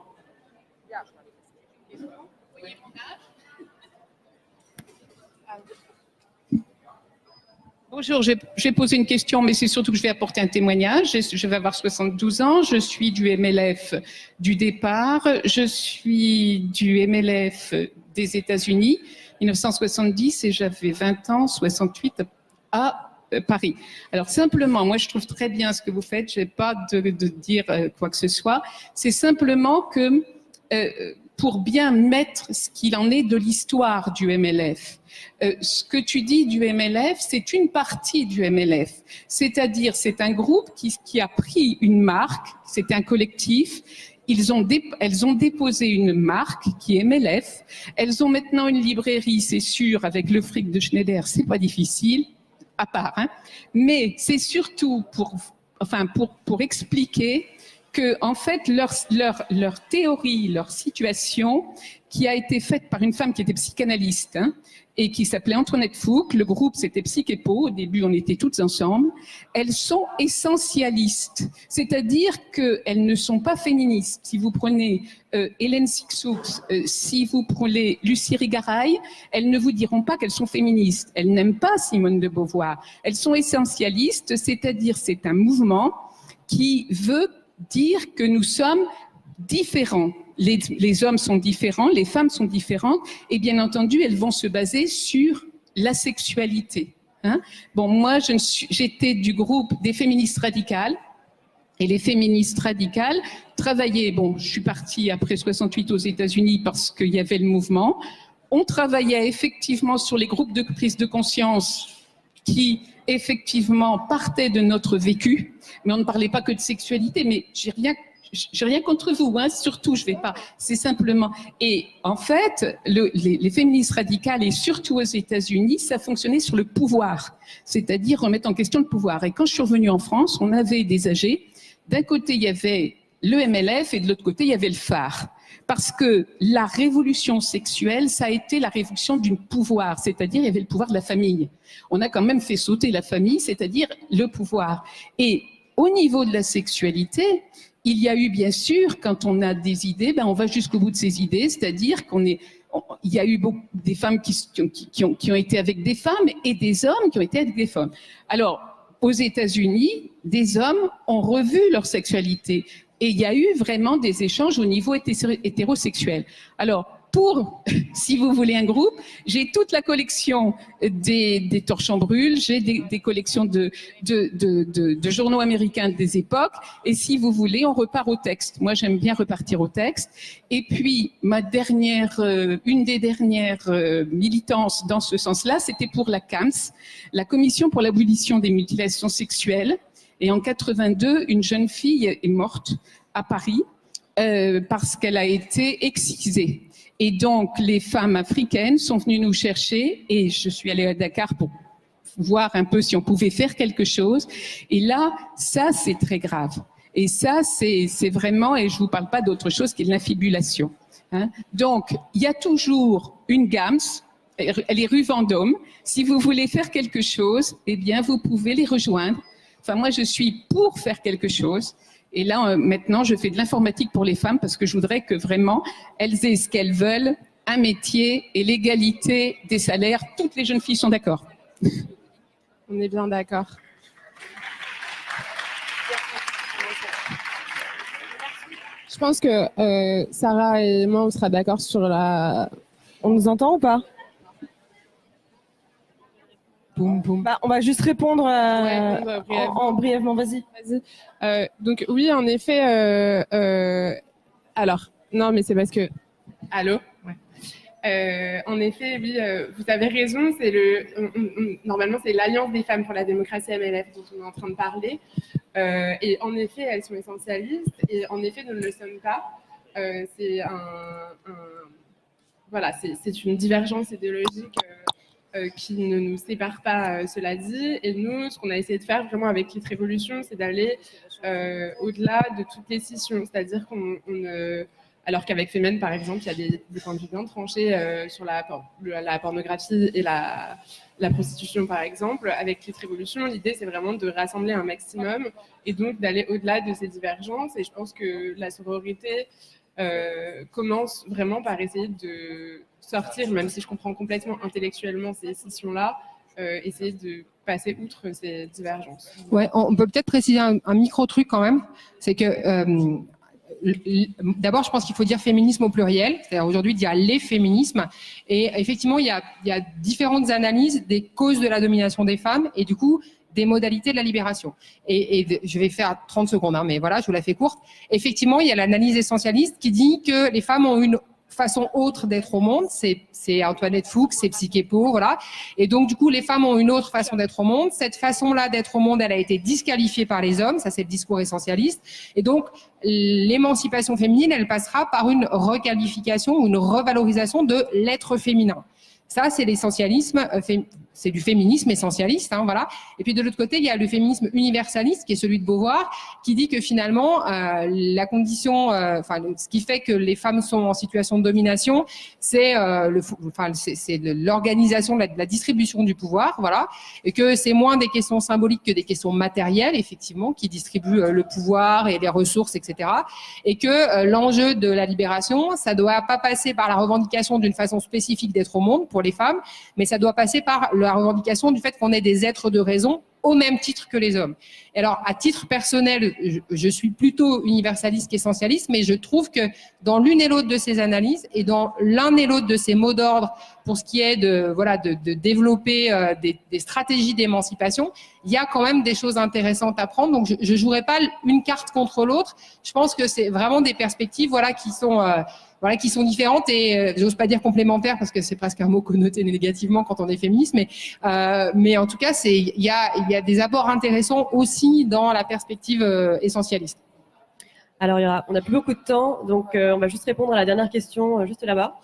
Bonjour, j'ai posé une question, mais c'est surtout que je vais apporter un témoignage. Je vais avoir 72 ans, je suis du MLF du départ, je suis du MLF des États-Unis, 1970, et j'avais 20 ans, 68, à Paris. Alors simplement, moi je trouve très bien ce que vous faites, je n'ai pas de dire quoi que ce soit, c'est simplement que pour bien mettre ce qu'il en est de l'histoire du MLF. Ce que tu dis du MLF, c'est une partie du MLF. C'est-à-dire, c'est un groupe qui a pris une marque, c'est un collectif. Elles ont déposé une marque qui est MLF. Elles ont maintenant une librairie, c'est sûr, avec le fric de Schneider, c'est pas difficile, à part. Hein. Mais c'est surtout pour expliquer que, en fait, leur théorie, leur situation, qui a été faite par une femme qui était psychanalyste, hein, et qui s'appelait Antoinette Fouque, le groupe c'était Psy-Kepo, au début on était toutes ensemble, elles sont essentialistes, c'est-à-dire qu'elles ne sont pas féministes. Si vous prenez Hélène Cixous, si vous prenez Lucie Rigaray, elles ne vous diront pas qu'elles sont féministes, elles n'aiment pas Simone de Beauvoir, elles sont essentialistes, c'est-à-dire c'est un mouvement qui veut dire que nous sommes différents. Les hommes sont différents, les femmes sont différentes, et bien entendu, elles vont se baser sur la sexualité. Hein. Bon, moi, j'étais du groupe des féministes radicales, et les féministes radicales travaillaient, bon, je suis partie après 68 aux États-Unis parce qu'il y avait le mouvement, on travaillait effectivement sur les groupes de prise de conscience qui, effectivement, partaient de notre vécu, mais on ne parlait pas que de sexualité, mais j'ai rien contre vous, hein, surtout, je vais pas, c'est simplement... Et en fait, les féministes radicales, et surtout aux États-Unis, ça fonctionnait sur le pouvoir, c'est-à-dire remettre en question le pouvoir. Et quand je suis revenue en France, on avait des AG, d'un côté, il y avait le MLF, et de l'autre côté, il y avait le phare. Parce que la révolution sexuelle, ça a été la révolution du pouvoir, c'est-à-dire il y avait le pouvoir de la famille. On a quand même fait sauter la famille, c'est-à-dire le pouvoir. Et au niveau de la sexualité, il y a eu bien sûr, quand on a des idées, on va jusqu'au bout de ces idées, c'est-à-dire il y a eu beaucoup des femmes qui ont été avec des femmes et des hommes qui ont été avec des femmes. Alors, aux États-Unis, des hommes ont revu leur sexualité et il y a eu vraiment des échanges au niveau hétérosexuel. Alors, pour, si vous voulez, un groupe, j'ai toute la collection des Torches en Brûle, j'ai des collections de journaux américains des époques, et si vous voulez, on repart au texte. Moi, j'aime bien repartir au texte. Et puis, une des dernières militances dans ce sens-là, c'était pour la CAMS, la Commission pour l'abolition des mutilations sexuelles. Et en 82, une jeune fille est morte à Paris parce qu'elle a été excisée. Et donc, les femmes africaines sont venues nous chercher et je suis allée à Dakar pour voir un peu si on pouvait faire quelque chose. Et là, ça, c'est très grave. Et ça, c'est vraiment, et je vous parle pas d'autre chose qu'une l'infibulation. Hein. Donc, il y a toujours une GAMS, elle est rue Vendôme. Si vous voulez faire quelque chose, eh bien, vous pouvez les rejoindre. Enfin, moi, je suis pour faire quelque chose. Et là, maintenant, je fais de l'informatique pour les femmes parce que je voudrais que vraiment, elles aient ce qu'elles veulent, un métier et l'égalité des salaires. Toutes les jeunes filles sont d'accord. On est bien d'accord. Je pense que Sarah et moi, on sera d'accord sur la... On nous entend ou pas? Boum, boum. Bah, on va juste répondre brièvement, vas-y. Donc oui, en effet, alors, non, mais c'est parce que... Allô? Ouais. En effet, oui, vous avez raison, c'est normalement, c'est l'Alliance des femmes pour la démocratie MLF dont on est en train de parler. Et en effet, elles sont essentialistes, et en effet, nous ne le sommes pas. Voilà, c'est une divergence idéologique qui ne nous sépare pas, cela dit. Et nous, ce qu'on a essayé de faire vraiment avec Lit Révolution, c'est d'aller au-delà de toutes les scissions. C'est-à-dire alors qu'avec Femen, par exemple, il y a des points de vue bien tranchés sur la pornographie et la prostitution, par exemple. Avec Lit Révolution, l'idée, c'est vraiment de rassembler un maximum et donc d'aller au-delà de ces divergences. Et je pense que la sororité commence vraiment par essayer de sortir, même si je comprends complètement intellectuellement ces scissions-là, essayer de passer outre ces divergences. Ouais, on peut peut-être préciser un micro-truc quand même, c'est que d'abord, je pense qu'il faut dire féminisme au pluriel, c'est-à-dire aujourd'hui dire les féminismes, et effectivement, il y a différentes analyses des causes de la domination des femmes, et du coup, des modalités de la libération. Et je vais faire 30 secondes, hein, mais voilà, je vous la fais courte. Effectivement, il y a l'analyse essentialiste qui dit que les femmes ont une façon autre d'être au monde, c'est Antoinette Fuchs, c'est Psyché Po, voilà. Et donc, du coup, les femmes ont une autre façon d'être au monde. Cette façon-là d'être au monde, elle a été disqualifiée par les hommes, ça c'est le discours essentialiste. Et donc, l'émancipation féminine, elle passera par une requalification ou une revalorisation de l'être féminin. Ça, c'est l'essentialisme, c'est du féminisme essentialiste, hein, voilà. Et puis de l'autre côté, il y a le féminisme universaliste, qui est celui de Beauvoir, qui dit que finalement, la condition, ce qui fait que les femmes sont en situation de domination, c'est l'organisation de la distribution du pouvoir, voilà, et que c'est moins des questions symboliques que des questions matérielles, effectivement, qui distribuent le pouvoir et les ressources, etc. Et que l'enjeu de la libération, ça doit pas passer par la revendication d'une façon spécifique d'être au monde pour les femmes, mais ça doit passer par la revendication du fait qu'on est des êtres de raison au même titre que les hommes. Et alors, à titre personnel, je suis plutôt universaliste qu'essentialiste, mais je trouve que dans l'une et l'autre de ces analyses et dans l'un et l'autre de ces mots d'ordre pour ce qui est de développer des stratégies d'émancipation, il y a quand même des choses intéressantes à prendre. Donc, je jouerai pas une carte contre l'autre. Je pense que c'est vraiment des perspectives, qui sont différentes et j'ose pas dire complémentaires parce que c'est presque un mot connoté négativement quand on est féministe, mais en tout cas, il y a des apports intéressants aussi dans la perspective essentialiste. Alors, on n'a plus beaucoup de temps, donc on va juste répondre à la dernière question juste là-bas.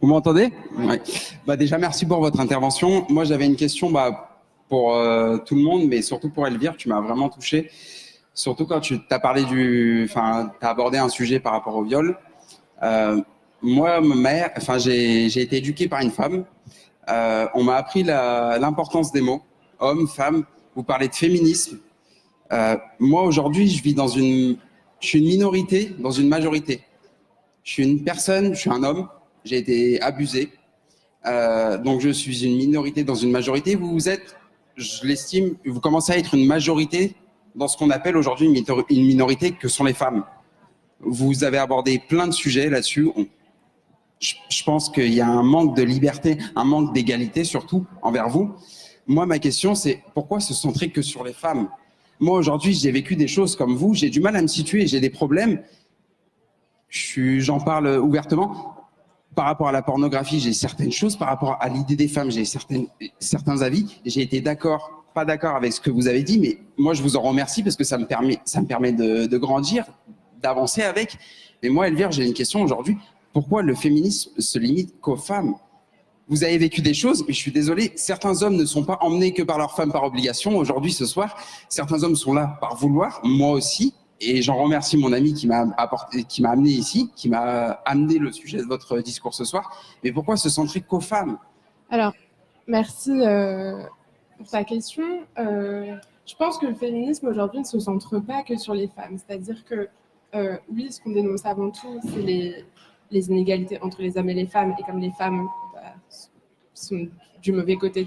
Vous m'entendez? Ouais. Déjà, merci pour votre intervention. Moi, j'avais une question pour tout le monde, mais surtout pour Elvire, tu m'as vraiment touché. Surtout quand tu as parlé t'as abordé un sujet par rapport au viol. Moi, ma mère, j'ai été éduqué par une femme. On m'a appris l'importance des mots, homme, femme. Vous parlez de féminisme. Moi, aujourd'hui, je suis une minorité dans une majorité. Je suis une personne, je suis un homme, j'ai été abusé. Donc, je suis une minorité dans une majorité. Vous êtes je l'estime, vous commencez à être une majorité dans ce qu'on appelle aujourd'hui une minorité que sont les femmes. Vous avez abordé plein de sujets là-dessus. Je pense qu'il y a un manque de liberté, un manque d'égalité surtout envers vous. Moi, ma question, c'est pourquoi se centrer que sur les femmes? Moi, aujourd'hui, j'ai vécu des choses comme vous, j'ai du mal à me situer, j'ai des problèmes. J'en parle ouvertement. Par rapport à la pornographie, j'ai certaines choses. Par rapport à l'idée des femmes, j'ai certains avis. J'ai été d'accord, pas d'accord avec ce que vous avez dit, mais moi, je vous en remercie parce que ça me permet de grandir, d'avancer avec. Mais moi, Elvire, j'ai une question aujourd'hui. Pourquoi le féminisme se limite qu'aux femmes? Vous avez vécu des choses, mais je suis désolé, certains hommes ne sont pas emmenés que par leurs femmes par obligation. Aujourd'hui, ce soir, certains hommes sont là par vouloir, moi aussi. Et j'en remercie mon ami qui m'a amené ici, qui m'a amené le sujet de votre discours ce soir. Mais pourquoi se centrer qu'aux femmes? Alors, merci pour ta question. Je pense que le féminisme aujourd'hui ne se centre pas que sur les femmes. C'est-à-dire que, oui, ce qu'on dénonce avant tout, c'est les inégalités entre les hommes et les femmes. Et comme les femmes sont du mauvais côté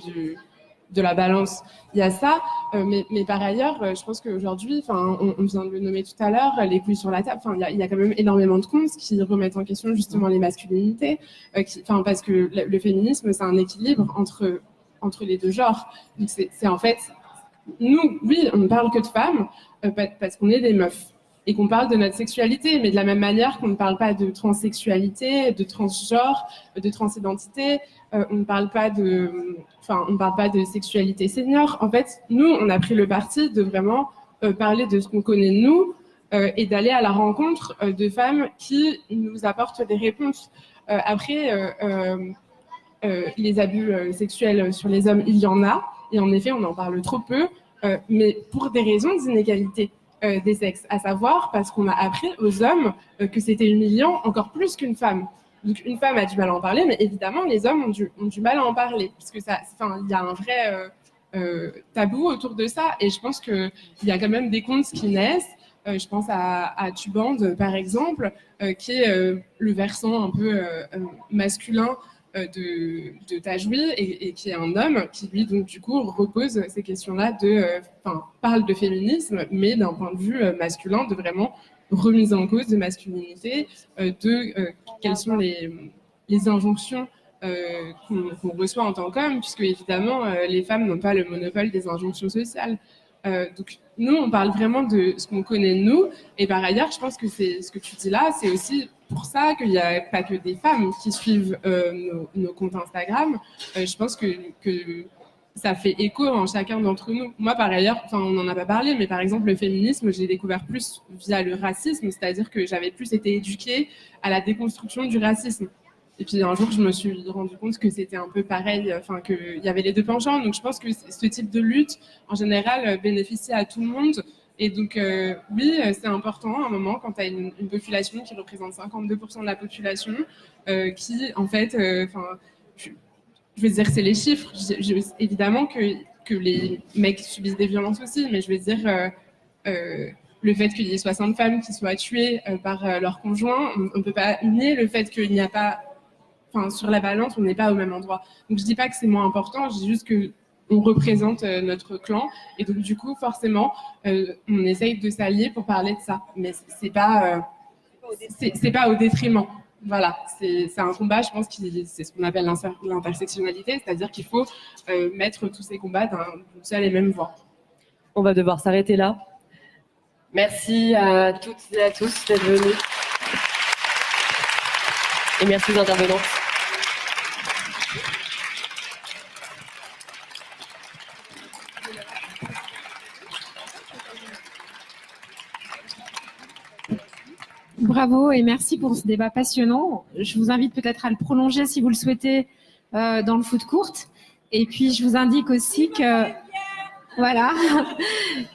de la balance, il y a ça. Mais par ailleurs, je pense qu'aujourd'hui, on vient de le nommer tout à l'heure, les couilles sur la table, il y a quand même énormément de comptes qui remettent en question justement les masculinités, parce que le féminisme, c'est un équilibre entre les deux genres. Donc c'est en fait, nous, oui, on ne parle que de femmes parce qu'on est des meufs et qu'on parle de notre sexualité, mais de la même manière qu'on ne parle pas de transsexualité, de transgenre, de transidentité, on ne parle pas de sexualité senior. En fait, nous, on a pris le parti de vraiment parler de ce qu'on connaît nous et d'aller à la rencontre de femmes qui nous apportent des réponses. Après, les abus sexuels sur les hommes, il y en a, et en effet, on en parle trop peu, mais pour des raisons d'inégalité des sexes, à savoir parce qu'on a appris aux hommes que c'était humiliant encore plus qu'une femme. Donc une femme a du mal à en parler, mais évidemment les hommes ont du mal à en parler, parce que il y a un vrai tabou autour de ça, et je pense qu'il y a quand même des contes qui naissent. Je pense à Tuband, par exemple, qui est le versant un peu masculin de Tajoui, et qui est un homme qui, lui, donc, du coup, repose ces questions-là parle de féminisme, mais d'un point de vue masculin, de vraiment remise en cause de masculinité, quelles sont les injonctions qu'on reçoit en tant qu'homme, puisque, évidemment, les femmes n'ont pas le monopole des injonctions sociales. Donc, nous, on parle vraiment de ce qu'on connaît de nous, et par ailleurs, je pense que c'est ce que tu dis là, c'est aussi pour ça qu'il n'y a pas que des femmes qui suivent nos comptes Instagram. Je pense que ça fait écho en chacun d'entre nous. Moi, par ailleurs, on n'en a pas parlé, mais par exemple, le féminisme, je l'ai découvert plus via le racisme, c'est-à-dire que j'avais plus été éduquée à la déconstruction du racisme. Et puis un jour, je me suis rendu compte que c'était un peu pareil, qu'il y avait les deux penchants. Donc je pense que ce type de lutte, en général, bénéficie à tout le monde. Et donc, oui, c'est important à un moment quand tu as une population qui représente 52% de la population, qui, en fait, je veux dire, c'est les chiffres. Évidemment que les mecs subissent des violences aussi, mais je veux dire, le fait qu'il y ait 60 femmes qui soient tuées par leur conjoint, on ne peut pas nier le fait qu'il n'y a pas... sur la balance, on n'est pas au même endroit. Donc, je dis pas que c'est moins important, je dis juste qu'on représente notre clan. Et donc, du coup, forcément, on essaye de s'allier pour parler de ça. Mais c'est pas au détriment. Voilà, c'est un combat, je pense, c'est ce qu'on appelle l'intersectionnalité, c'est-à-dire qu'il faut mettre tous ces combats d'une seule et même voie. On va devoir s'arrêter là. Merci à toutes et à tous d'être venus. Et merci aux intervenants. Bravo et merci pour ce débat passionnant. Je vous invite peut-être à le prolonger si vous le souhaitez dans le foot court. Et puis je vous indique aussi que voilà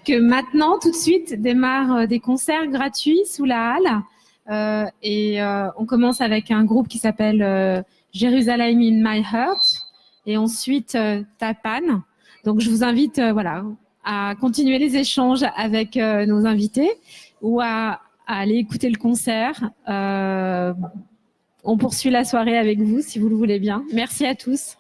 que maintenant tout de suite démarrent des concerts gratuits sous la halle. On commence avec un groupe qui s'appelle Jerusalem in My Heart et ensuite Tapan. Donc je vous invite à continuer les échanges avec nos invités ou à aller écouter le concert. On poursuit la soirée avec vous si vous le voulez bien. Merci à tous.